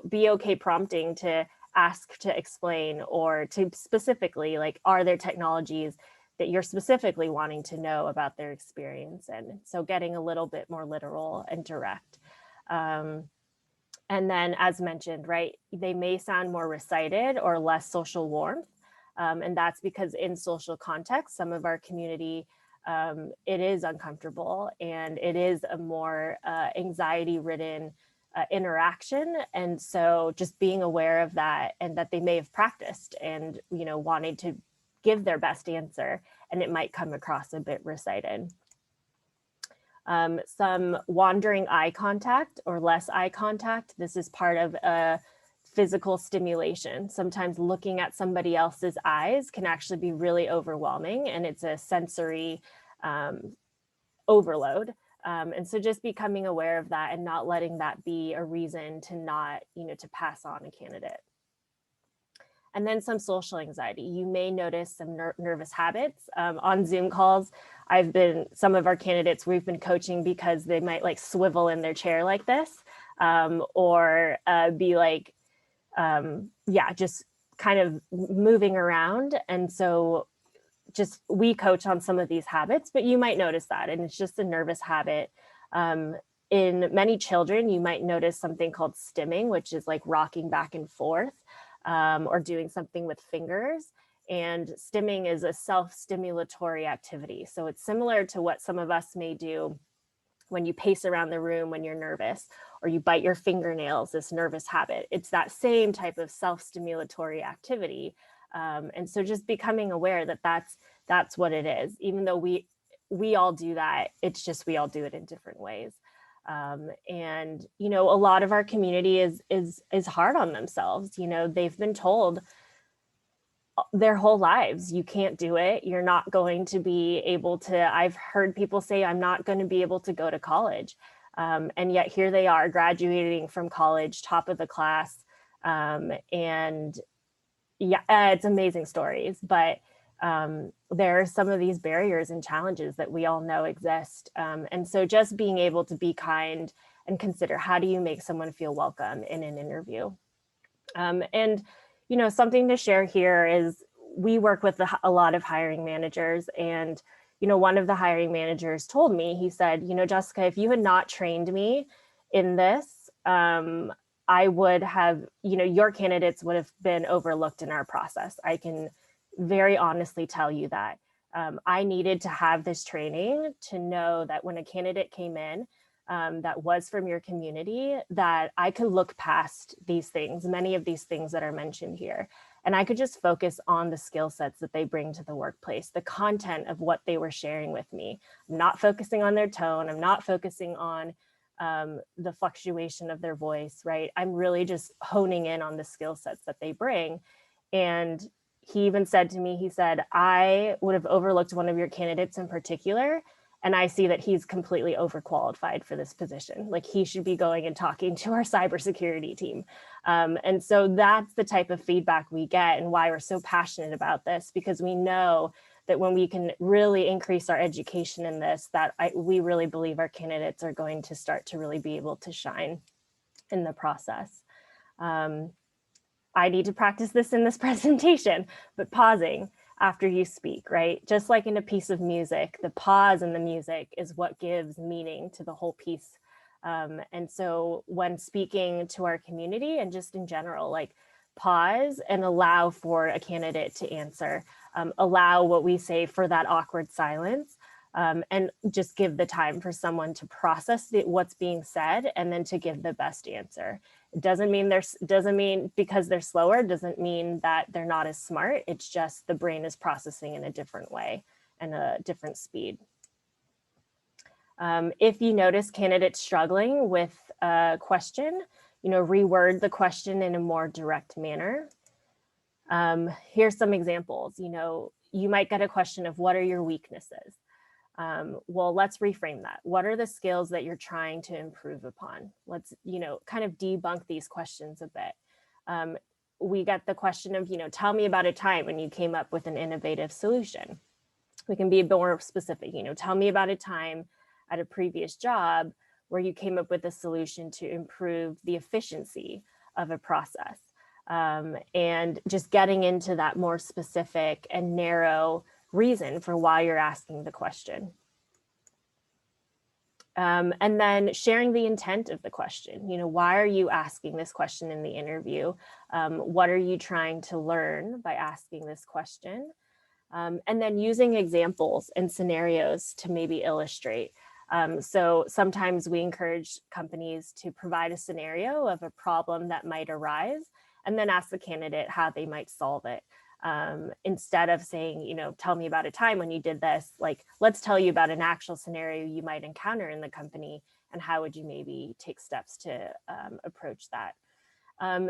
S1: be okay prompting to ask to explain or to specifically, like, are there technologies that you're specifically wanting to know about their experience? And so getting a little bit more literal and direct. And then, as mentioned, right, they may sound more recited or less social warmth. And that's because in social context, some of our community, it is uncomfortable and it is a more anxiety-ridden interaction. And so just being aware of that, and that they may have practiced and, wanted to give their best answer, and it might come across a bit recited. Some wandering eye contact or less eye contact. This is part of a physical stimulation. Sometimes looking at somebody else's eyes can actually be really overwhelming, and it's a sensory overload. And so just becoming aware of that and not letting that be a reason to not, to pass on a candidate. And then some social anxiety. You may notice some nervous habits on Zoom calls. Some of our candidates we've been coaching because they might like swivel in their chair like this, or be like, just kind of moving around. And so we coach on some of these habits, but you might notice that, and it's just a nervous habit. In many children, you might notice something called stimming, which is like rocking back and forth, or doing something with fingers. And stimming is a self-stimulatory activity. So it's similar to what some of us may do when you pace around the room when you're nervous, or you bite your fingernails, this nervous habit. It's that same type of self-stimulatory activity. And so just becoming aware that that's what it is. Even though we all do that, it's just we all do it in different ways. And a lot of our community is hard on themselves. They've been told their whole lives, you can't do it. You're not going to be able to. I've heard people say, I'm not going to be able to go to college. And yet here they are graduating from college, top of the class. And yeah, it's amazing stories, but there are some of these barriers and challenges that we all know exist. And so just being able to be kind and consider, how do you make someone feel welcome in an interview? And something to share here is we work with a lot of hiring managers, and one of the hiring managers told me, he said, Jessica, if you had not trained me in this, I would have, your candidates would have been overlooked in our process. I can very honestly tell you that. I needed to have this training to know that when a candidate came in that was from your community, that I could look past these things, many of these things that are mentioned here. And I could just focus on the skill sets that they bring to the workplace, the content of what they were sharing with me. I'm not focusing on their tone. I'm not focusing on the fluctuation of their voice, right? I'm really just honing in on the skill sets that they bring. And he even said to me, he said, I would have overlooked one of your candidates in particular, and I see that he's completely overqualified for this position. Like, he should be going and talking to our cybersecurity team. And so that's the type of feedback we get, and why we're so passionate about this, because we know that when we can really increase our education in this, that we really believe our candidates are going to start to really be able to shine in the process. I need to practice this in this presentation, but pausing after you speak, right? Just like in a piece of music, the pause in the music is what gives meaning to the whole piece. And so when speaking to our community, and just in general, like, pause and allow for a candidate to answer, allow what we say for that awkward silence, and just give the time for someone to process what's being said, and then to give the best answer. It doesn't mean because they're slower, doesn't mean that they're not as smart. It's just the brain is processing in a different way and a different speed. If you notice candidates struggling with a question, reword the question in a more direct manner. Here's some examples. You might get a question of, what are your weaknesses? Well, let's reframe that. What are the skills that you're trying to improve upon? Let's, kind of debunk these questions a bit. We get the question of, tell me about a time when you came up with an innovative solution. We can be more specific, tell me about a time at a previous job where you came up with a solution to improve the efficiency of a process. And just getting into that more specific and narrow reason for why you're asking the question. And then sharing the intent of the question. Why are you asking this question in the interview? What are you trying to learn by asking this question? And then using examples and scenarios to maybe illustrate. So sometimes we encourage companies to provide a scenario of a problem that might arise, and then ask the candidate how they might solve it. Instead of saying, tell me about a time when you did this, like, let's tell you about an actual scenario you might encounter in the company, and how would you maybe take steps to approach that.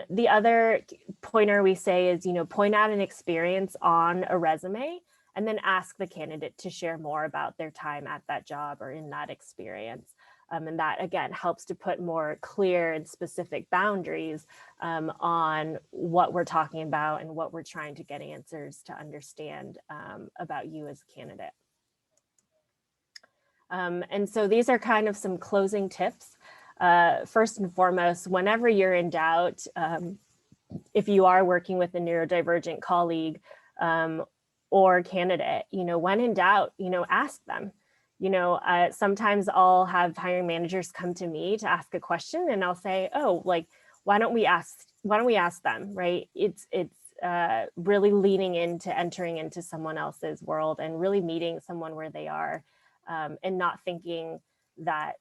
S1: The other pointer we say is, point out an experience on a resume, and then ask the candidate to share more about their time at that job or in that experience. And that, again, helps to put more clear and specific boundaries on what we're talking about and what we're trying to get answers to understand about you as a candidate. And so these are kind of some closing tips. First and foremost, whenever you're in doubt, if you are working with a neurodivergent colleague or candidate, when in doubt, ask them. Sometimes I'll have hiring managers come to me to ask a question, and I'll say, oh, like, why don't we ask them, right? It's really leaning into entering into someone else's world and really meeting someone where they are, and not thinking that,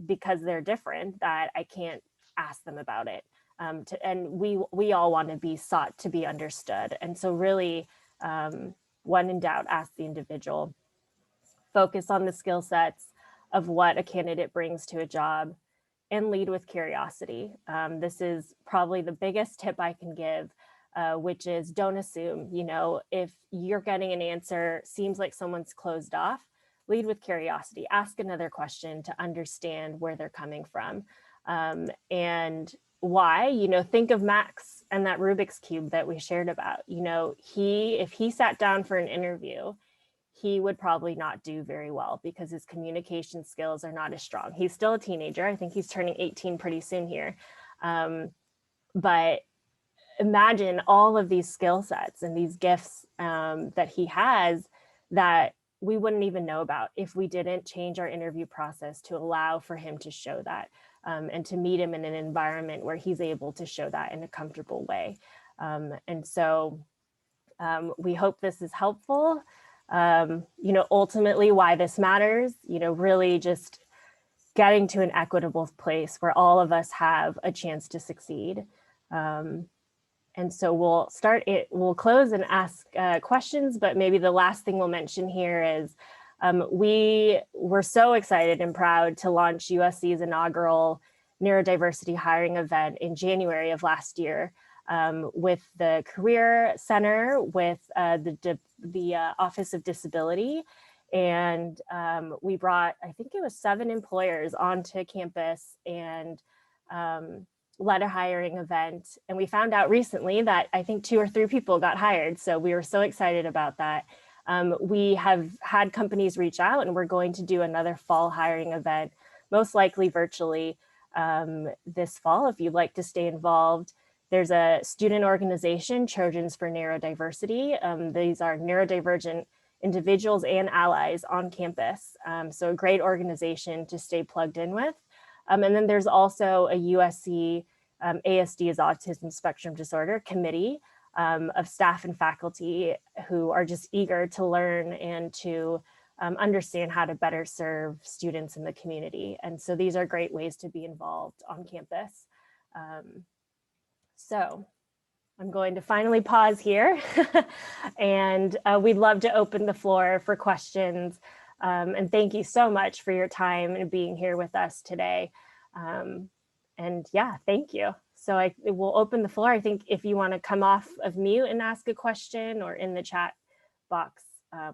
S1: because they're different, that I can't ask them about it. And we all want to be sought to be understood. And so really, when in doubt, ask the individual. Focus on the skill sets of what a candidate brings to a job, and lead with curiosity. This is probably the biggest tip I can give, which is, don't assume. If you're getting an answer, seems like someone's closed off, lead with curiosity. Ask another question to understand where they're coming from, and why. Think of Max and that Rubik's Cube that we shared about. If he sat down for an interview, he would probably not do very well because his communication skills are not as strong. He's still a teenager. I think he's turning 18 pretty soon here. But imagine all of these skill sets and these gifts that he has that we wouldn't even know about if we didn't change our interview process to allow for him to show that, and to meet him in an environment where he's able to show that in a comfortable way. And so we hope this is helpful. Ultimately why this matters, really just getting to an equitable place where all of us have a chance to succeed. And so we'll close and ask questions, but maybe the last thing we'll mention here is we were so excited and proud to launch USC's inaugural neurodiversity hiring event in January of last year with the Career Center, with the Office of Disability. And we brought, I think it was 7 employers onto campus and led a hiring event. And we found out recently that I think 2 or 3 people got hired. So we were so excited about that. We have had companies reach out, and we're going to do another fall hiring event, most likely virtually this fall. If you'd like to stay involved, there's a student organization, Trojans for Neurodiversity. These are neurodivergent individuals and allies on campus. So a great organization to stay plugged in with. And then there's also a USC ASD's Autism Spectrum Disorder Committee of staff and faculty who are just eager to learn and to understand how to better serve students in the community. And so these are great ways to be involved on campus. So I'm going to finally pause here and we'd love to open the floor for questions. And thank you so much for your time and being here with us today. And yeah, thank you. So I will open the floor. I think if you want to come off of mute and ask a question or in the chat box,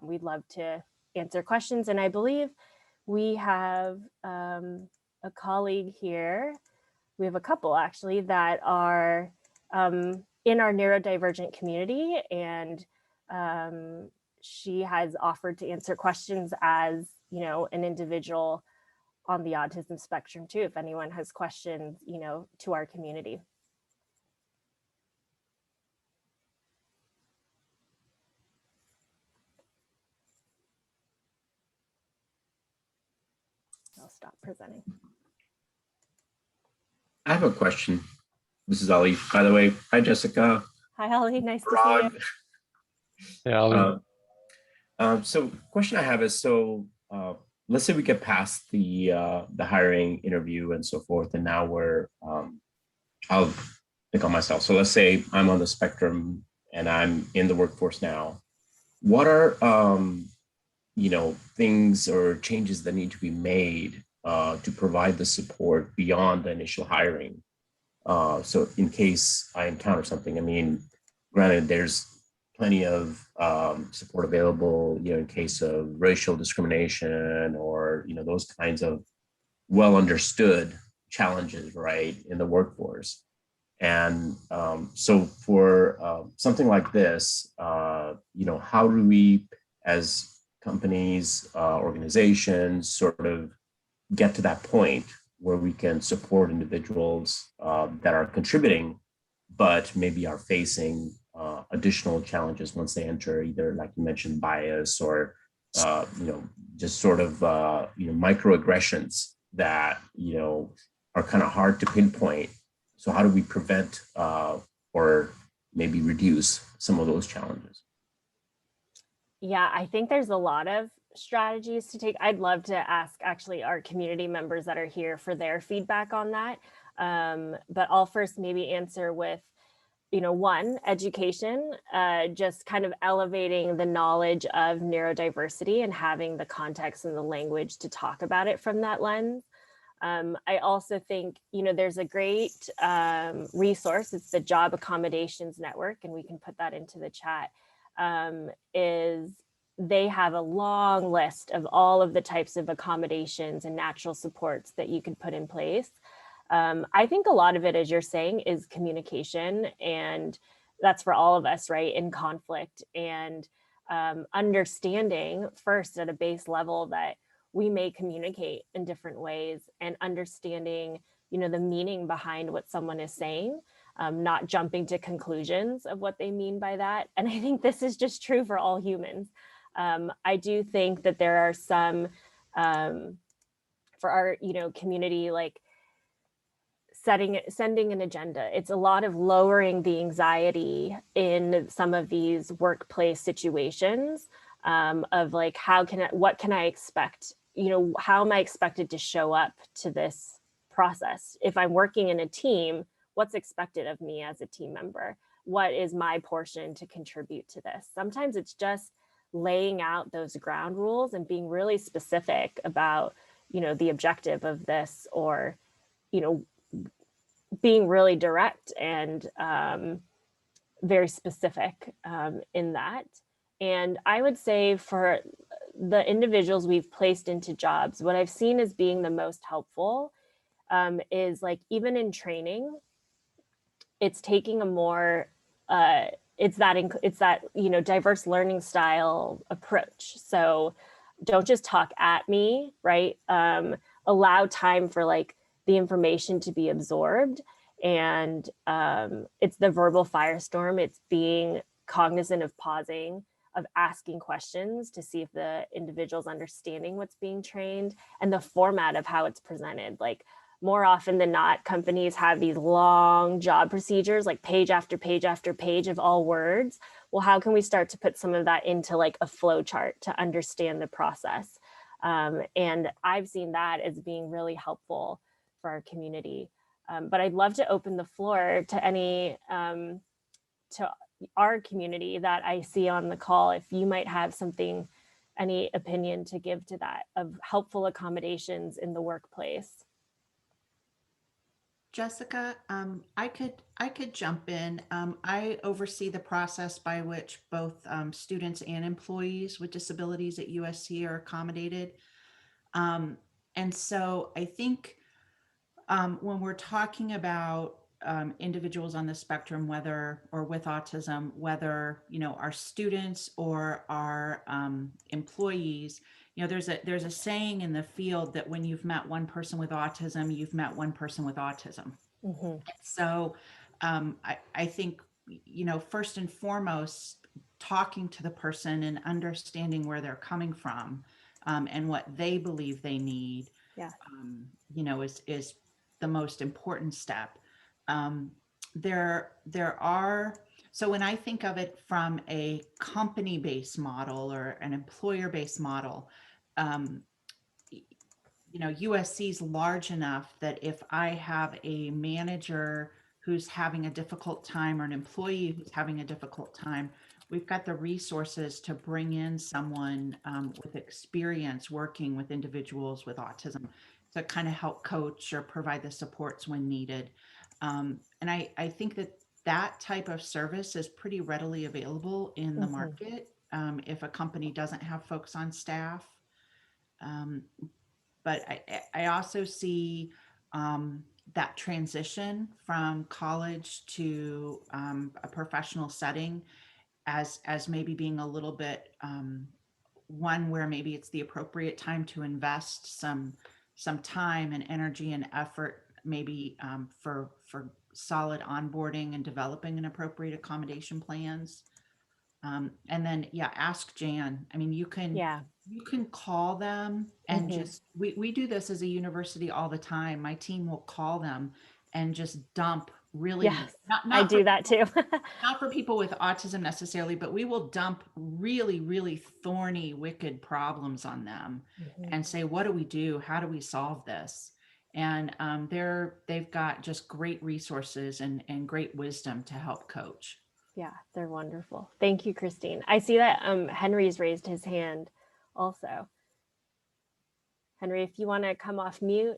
S1: we'd love to answer questions. And I believe we have a colleague here. We have a couple actually that are in our neurodivergent community, and she has offered to answer questions as, an individual on the autism spectrum too, if anyone has questions, to our community. I'll stop presenting.
S3: I have a question. This is Ali, by the way. Hi, Jessica.
S1: Hi, Ali. Nice to see you.
S2: Yeah, Ali.
S3: So question I have is, let's say we get past the hiring interview and so forth, and now I'll think on myself. So let's say I'm on the spectrum and I'm in the workforce now. What are things or changes that need to be made to provide the support beyond the initial hiring? So in case I encounter something, I mean, granted, there's plenty of support available, in case of racial discrimination or, those kinds of well understood challenges, right, in the workforce. And so for something like this, how do we as companies, organizations sort of get to that point where we can support individuals that are contributing, but maybe are facing additional challenges once they enter, either like you mentioned, bias or just sort of microaggressions that are kind of hard to pinpoint. So how do we prevent or maybe reduce some of those challenges?
S1: Yeah, I think there's a lot of strategies to take. I'd love to ask actually our community members that are here for their feedback on that. But I'll first maybe answer with, one, education, just kind of elevating the knowledge of neurodiversity and having the context and the language to talk about it from that lens. I also think, there's a great resource. It's the Job Accommodations Network, and we can put that into the chat. They have a long list of all of the types of accommodations and natural supports that you can put in place. I think a lot of it, as you're saying, is communication, and that's for all of us, right, in conflict, and understanding first at a base level that we may communicate in different ways, and understanding, the meaning behind what someone is saying. not jumping to conclusions of what they mean by that. And I think this is just true for all humans. I do think that there are some, for our, community, like sending an agenda. It's a lot of lowering the anxiety in some of these workplace situations, of like, what can I expect? How am I expected to show up to this process? If I'm working in a team, what's expected of me as a team member? What is my portion to contribute to this? Sometimes it's just laying out those ground rules and being really specific about, the objective of this, or, being really direct and very specific in that. And I would say for the individuals we've placed into jobs, what I've seen as being the most helpful is, like, even in training, it's taking a more it's that diverse learning style approach. So don't just talk at me, right? Allow time for like the information to be absorbed. And it's the verbal firestorm. It's being cognizant of pausing, of asking questions to see if the individual's understanding what's being trained, and the format of how it's presented. Like, more often than not, companies have these long job procedures, like page after page after page of all words. Well, how can we start to put some of that into like a flow chart to understand the process? And I've seen that as being really helpful for our community. But I'd love to open the floor to any, to our community that I see on the call, if you might have something, any opinion to give to that, of helpful accommodations in the workplace.
S4: Jessica, I could jump in. I oversee the process by which both students and employees with disabilities at USC are accommodated. And so I think when we're talking about individuals on the spectrum, whether or with autism, whether our students or our employees, there's a saying in the field that when you've met one person with autism, you've met one person with autism. Mm-hmm. So I think first and foremost, talking to the person and understanding where they're coming from and what they believe they need, is the most important step. So when I think of it from a company-based model or an employer-based model, USC is large enough that if I have a manager who's having a difficult time or an employee who's having a difficult time, we've got the resources to bring in someone with experience working with individuals with autism to kind of help coach or provide the supports when needed. And I think that type of service is pretty readily available in the market if a company doesn't have folks on staff. But I also see that transition from college to a professional setting as maybe being a little bit one where maybe it's the appropriate time to invest some time and energy and effort, maybe for solid onboarding and developing an appropriate accommodation plans. And then, ask Jan. I mean, you can call them and just, we do this as a university all the time. My team will call them and just dump really, not
S1: I do that too.
S4: not for people with autism necessarily, but we will dump really, really thorny, wicked problems on them and say, what do we do? How do we solve this? And they've got just great resources and great wisdom to help coach.
S1: Yeah, they're wonderful. Thank you, Christine. I see that Henry's raised his hand also. Henry, if you want to come off mute.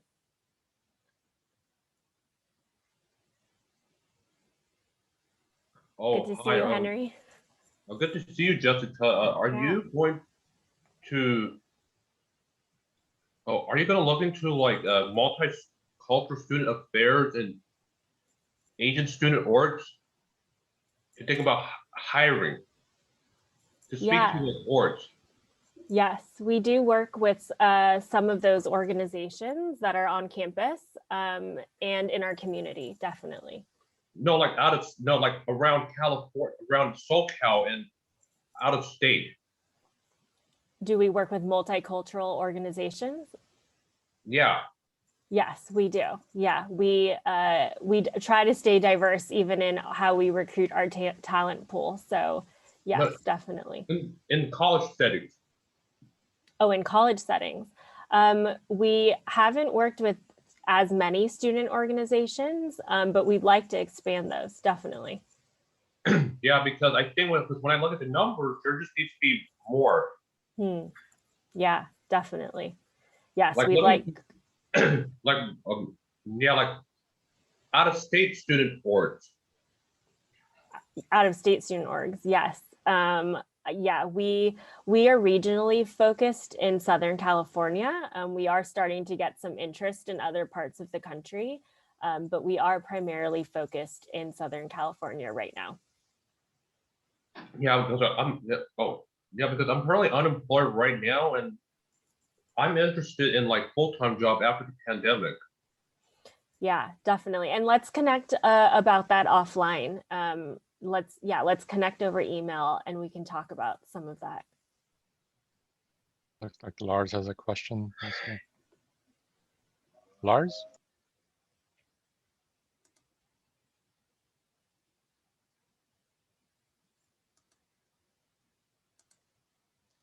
S5: Oh,
S1: good to see you, Henry.
S5: Good to see you, Jessica. Are you going to look into like multicultural student affairs and Asian student orgs? You're thinking about hiring to speak to the orgs.
S1: Yes, we do work with some of those organizations that are on campus and in our community, definitely.
S5: No, like like around California, around SoCal and out of state.
S1: Do we work with multicultural organizations?
S5: Yeah.
S1: Yes, we do. Yeah, we try to stay diverse even in how we recruit our talent pool. So yes,
S5: But
S1: definitely.
S5: in college settings.
S1: Oh, in college settings. We haven't worked with as many student organizations, but we'd like to expand those, definitely.
S5: Yeah, because I think when I look at the numbers, there just needs to be more.
S1: Yeah, definitely. Yes,
S5: Like
S1: we'd like
S5: like yeah, like out of state student boards.
S1: out-of-state student orgs. Yes. Yeah, we are regionally focused in Southern California. We are starting to get some interest in other parts of the country, but we are primarily focused in Southern California right now.
S5: Yeah, because because I'm currently unemployed right now, and I'm interested in like full-time job after the pandemic.
S1: Yeah, definitely. And let's connect about that offline. Let's connect over email and we can talk about some of that.
S2: Looks like Lars has a question also. Lars?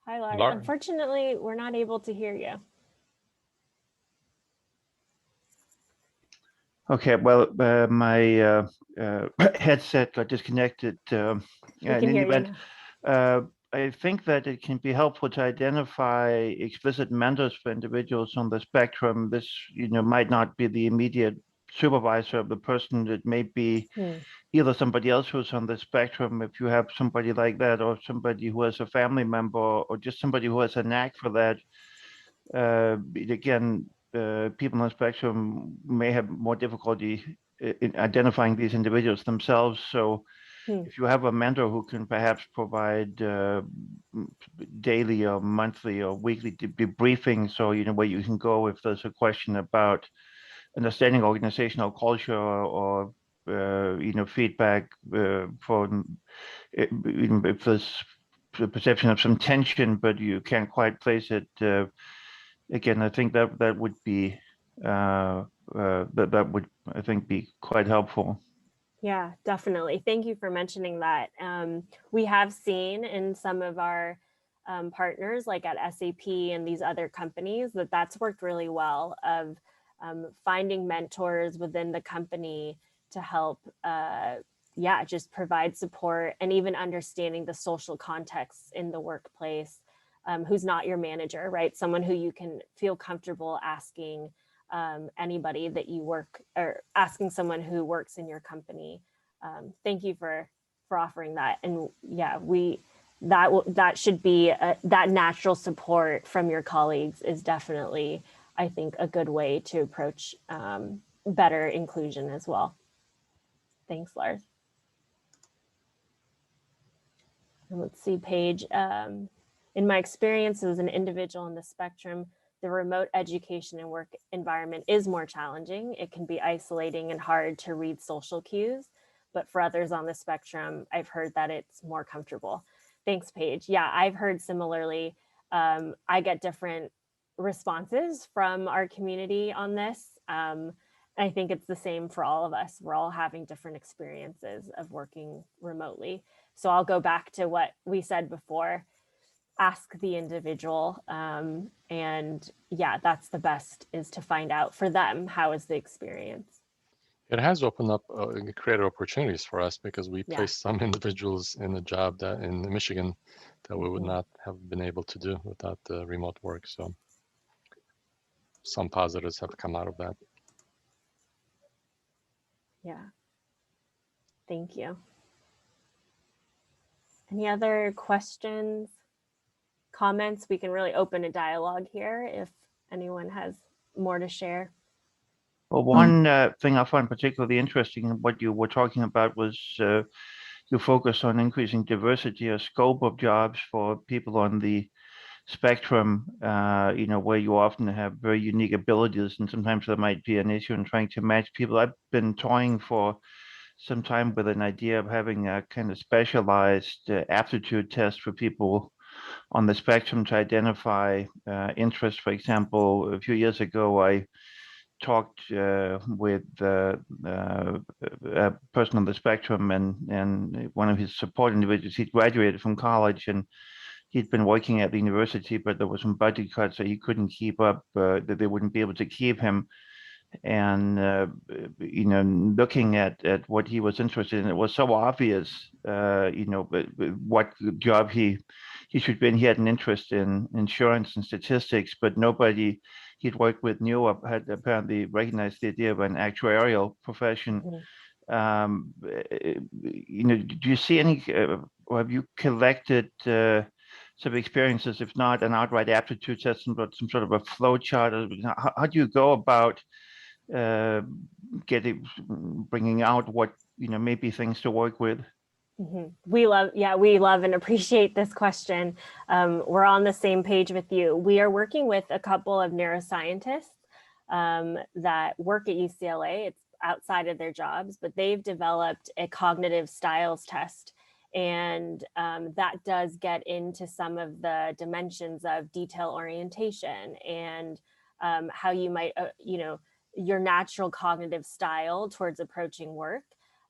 S1: Hi, Lars.
S2: Lars?
S1: Unfortunately, we're not able to hear you.
S6: Okay, well, my headset got disconnected.
S1: We can hear you now.
S6: I think that it can be helpful to identify explicit mentors for individuals on the spectrum. This, might not be the immediate supervisor of the person. It may be either somebody else who's on the spectrum, if you have somebody like that, or somebody who has a family member, or just somebody who has a knack for that. Again, people on the spectrum may have more difficulty in identifying these individuals themselves. So if you have a mentor who can perhaps provide daily or monthly or weekly debriefings, so where you can go if there's a question about understanding organizational culture or feedback for if there's a perception of some tension, but you can't quite place it. Again, I think that would be that would, I think, be quite helpful.
S1: Yeah, definitely. Thank you for mentioning that. We have seen in some of our partners, like at SAP and these other companies, that's worked really well of finding mentors within the company to help, just provide support and even understanding the social context in the workplace, who's not your manager, right? Someone who you can feel comfortable asking anybody that you work, or asking someone who works in your company. Thank you for offering that. And yeah, that should be that natural support from your colleagues is definitely, I think, a good way to approach better inclusion as well. Thanks, Lars. And let's see, Paige. In my experience as an individual in the spectrum, the remote education and work environment is more challenging. It can be isolating and hard to read social cues, but for others on the spectrum, I've heard that it's more comfortable. Thanks, Paige. Yeah, I've heard similarly. I get different responses from our community on this. I think it's the same for all of us. We're all having different experiences of working remotely. So I'll go back to what we said before. Ask the individual, and yeah, that's the best, is to find out for them, how is the experience.
S2: It has opened up created opportunities for us, because we placed some individuals in a job that in Michigan that we would not have been able to do without the remote work. So some positives have come out of that.
S1: Yeah, thank you. Any other questions, comments? We can really open a dialogue here if anyone has more to share.
S6: Well, one thing I find particularly interesting in what you were talking about was your focus on increasing diversity or scope of jobs for people on the spectrum, where you often have very unique abilities, and sometimes there might be an issue in trying to match people. I've been toying for some time with an idea of having a kind of specialized aptitude test for people on the spectrum to identify interest. For example, a few years ago, I talked with a person on the spectrum, and one of his support individuals. He graduated from college and he'd been working at the university, but there was some budget cuts, so he couldn't keep up. That they wouldn't be able to keep him. And looking at what he was interested in, it was so obvious. What job he should be in. He had an interest in insurance and statistics, but nobody he'd worked with knew or had apparently recognized the idea of an actuarial profession. Mm-hmm. Do you see any, or have you collected some experiences, if not an outright aptitude test, but some sort of a flow chart? How do you go about bringing out what maybe things to work with?
S1: Mm-hmm. We love and appreciate this question. We're on the same page with you. We are working with a couple of neuroscientists that work at UCLA. It's outside of their jobs, but they've developed a cognitive styles test. And that does get into some of the dimensions of detail orientation and how you might, your natural cognitive style towards approaching work.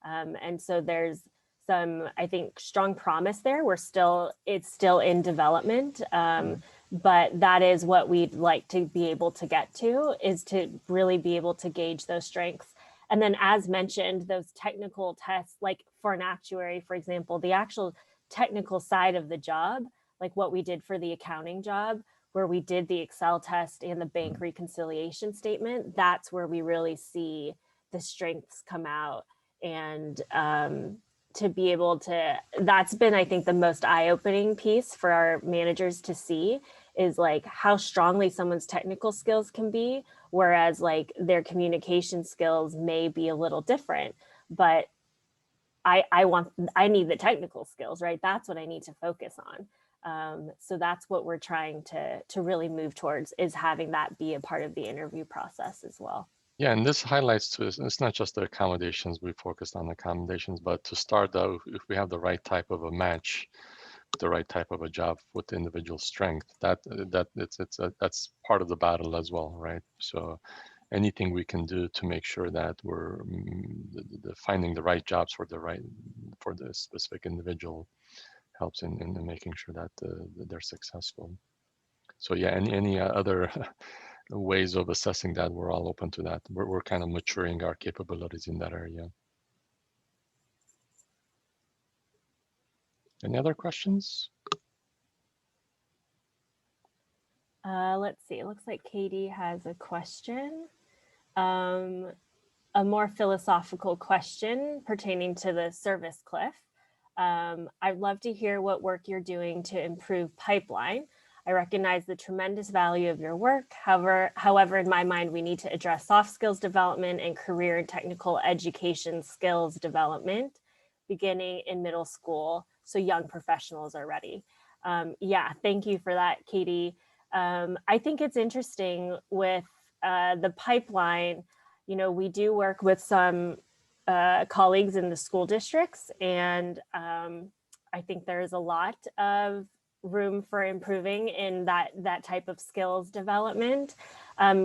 S1: And so there's some, I think, strong promise there. It's still in development, but that is what we'd like to be able to get to, is to really be able to gauge those strengths. And then, as mentioned, those technical tests, like for an actuary, for example, the actual technical side of the job, like what we did for the accounting job, where we did the Excel test and the bank reconciliation statement, that's where we really see the strengths come out. And to be able to, that's been, I think, the most eye-opening piece for our managers to see, is like how strongly someone's technical skills can be, whereas like their communication skills may be a little different. But I need the technical skills, right? That's what I need to focus on. So that's what we're trying to really move towards, is having that be a part of the interview process as well.
S2: Yeah, and this highlights to us, it's not just the accommodations, we focused on accommodations, but to start out, if we have the right type of a match, the right type of a job with the individual strength, that's part of the battle as well, right? So anything we can do to make sure that we're finding the right jobs for the specific individual helps in making sure that they're successful. So yeah, any other ways of assessing that, we're all open to that. We're kind of maturing our capabilities in that area. Any other questions?
S1: Let's see, it looks like Katie has a question. A more philosophical question pertaining to the service cliff. I'd love to hear what work you're doing to improve pipeline. I recognize the tremendous value of your work. However, in my mind, we need to address soft skills development and career and technical education skills development beginning in middle school, so young professionals are ready. Yeah, thank you for that, Katie. I think it's interesting with the pipeline. We do work with some colleagues in the school districts, and I think there's a lot of room for improving in that type of skills development.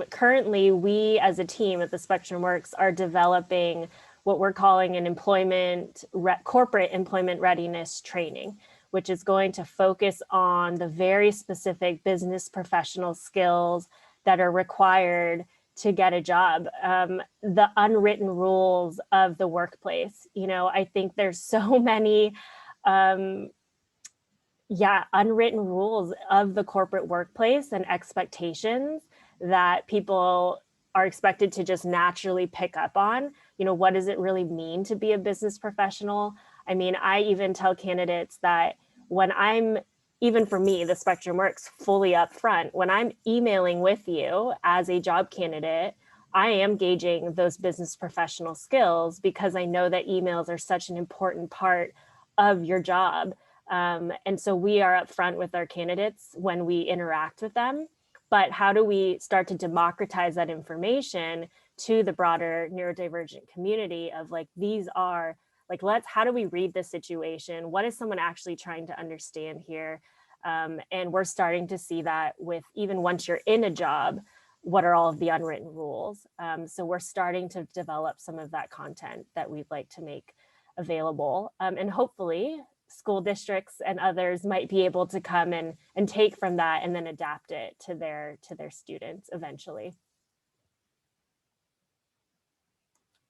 S1: Currently, we as a team at the Spectrum Works are developing what we're calling an corporate employment readiness training, which is going to focus on the very specific business professional skills that are required to get a job, the unwritten rules of the workplace. I think there's so many unwritten rules of the corporate workplace and expectations that people are expected to just naturally pick up on. What does it really mean to be a business professional? I mean, I even tell candidates that when even for me, the Spectrum Works fully upfront, when I'm emailing with you as a job candidate, I am gauging those business professional skills, because I know that emails are such an important part of your job. And so we are upfront with our candidates when we interact with them. But how do we start to democratize that information to the broader neurodivergent community of like, these are like, how do we read this situation? What is someone actually trying to understand here? And we're starting to see that with even once you're in a job, what are all of the unwritten rules? So we're starting to develop some of that content that we'd like to make available. And hopefully school districts and others might be able to come and take from that and then adapt it to their students eventually.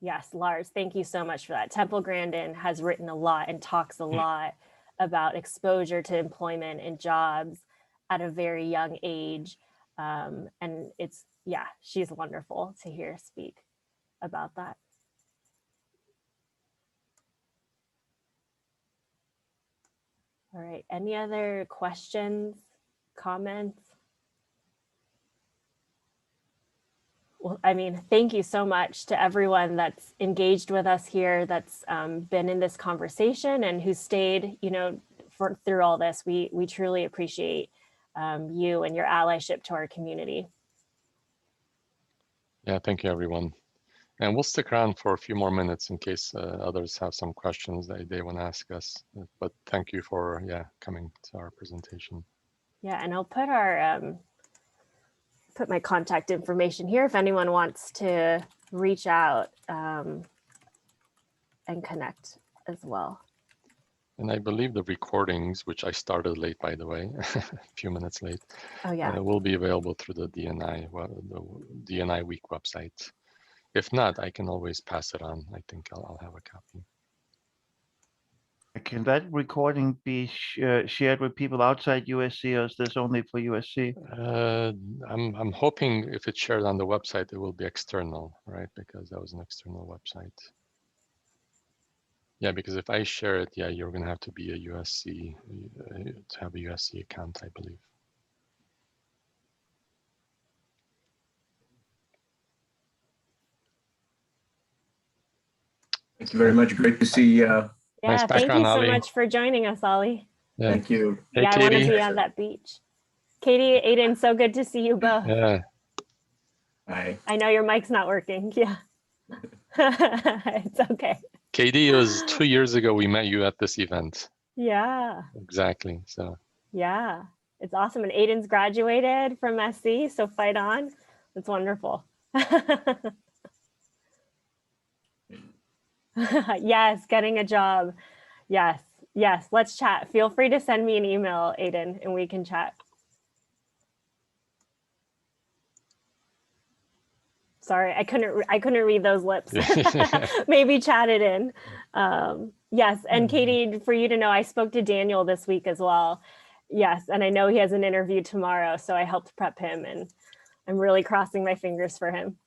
S1: Yes, Lars, thank you so much for that. Temple Grandin has written a lot and talks a lot about exposure to employment and jobs at a very young age. And it's, yeah, she's wonderful to hear speak about that. All right, any other questions, comments? Well, I mean, thank you so much to everyone that's engaged with us here, that's been in this conversation and who stayed, you know, through all this. We truly appreciate you and your allyship to our community.
S2: Yeah, thank you, everyone. And we'll stick around for a few more minutes in case others have some questions that they want to ask us. But thank you for, coming to our presentation.
S1: Yeah, and I'll put our put my contact information here if anyone wants to reach out and connect as well.
S2: And I believe the recordings, which I started late, by the way, a few minutes late,
S1: Oh yeah,
S2: will be available through the DNI, the DNI Week website. If not, I can always pass it on. I think I'll have a copy.
S6: Can that recording be shared with people outside USC, or is this only for USC?
S2: I'm hoping if it's shared on the website, it will be external, right? Because that was an external website. Yeah, because if I share it, you're going to have to be a USC, to have a USC account, I believe.
S3: Thank you very much. Great to see.
S1: yeah.
S2: Nice
S1: Thank you
S2: background,
S1: so
S2: Ali.
S1: much for joining us, Ollie.
S2: Yeah.
S3: Thank you.
S2: Hey,
S1: yeah, I want to
S2: Katie.
S1: be on that beach. Katie, Aiden, so good to see you both.
S2: Yeah.
S3: Bye.
S1: I know your mic's not working. Yeah. It's okay.
S2: Katie, it was 2 years ago we met you at this event.
S1: Yeah.
S2: Exactly. So.
S1: Yeah. It's awesome. And Aiden's graduated from SC, so fight on. It's wonderful. Yes, getting a job. Yes. Yes. Let's chat. Feel free to send me an email, Aiden, and we can chat. Sorry, I couldn't read those lips. Maybe chat it in. Yes, and Katie, for you to know, I spoke to Daniel this week as well. Yes, and I know he has an interview tomorrow, so I helped prep him, and I'm really crossing my fingers for him.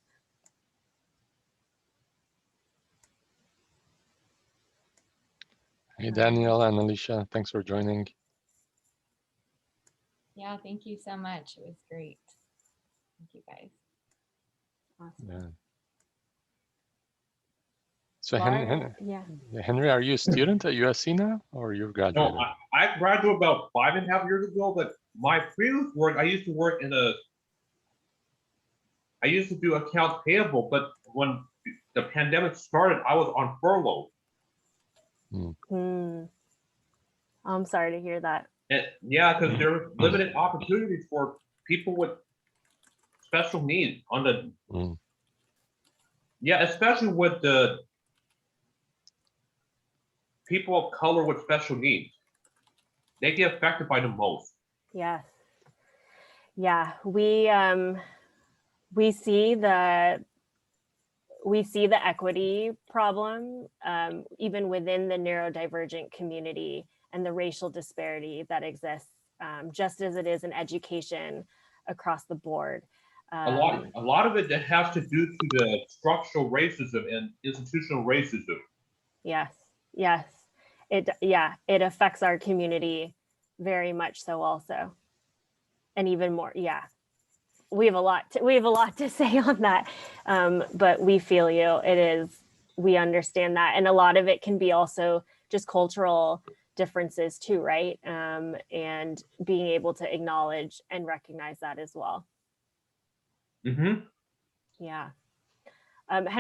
S2: Hey, Daniel and Alicia, thanks for joining.
S7: Yeah, thank you so much. It was great. Thank you, guys.
S1: Awesome.
S2: Yeah. So
S1: Laura,
S2: Henry, are you a student at USC now, or you've graduated?
S5: No, I graduated about 5.5 years ago, but my previous work, I used to do accounts payable, but when the pandemic started, I was on furlough.
S1: I'm sorry to hear that.
S5: And yeah, because there were limited opportunities for people with special needs on the, yeah, especially with the people of color with special needs. They get affected by the most.
S1: Yes. Yeah, we see the equity problem even within the neurodivergent community and the racial disparity that exists, just as it is in education across the board.
S5: A lot of it that has to do to the structural racism and institutional racism.
S1: Yes, yes, it affects our community very much so also, and even more. Yeah, we have a lot to say on that, but we feel you. We understand that, and a lot of it can be also just cultural differences too, right? And being able to acknowledge and recognize that as well.
S5: Mm-hmm.
S1: Yeah. Henry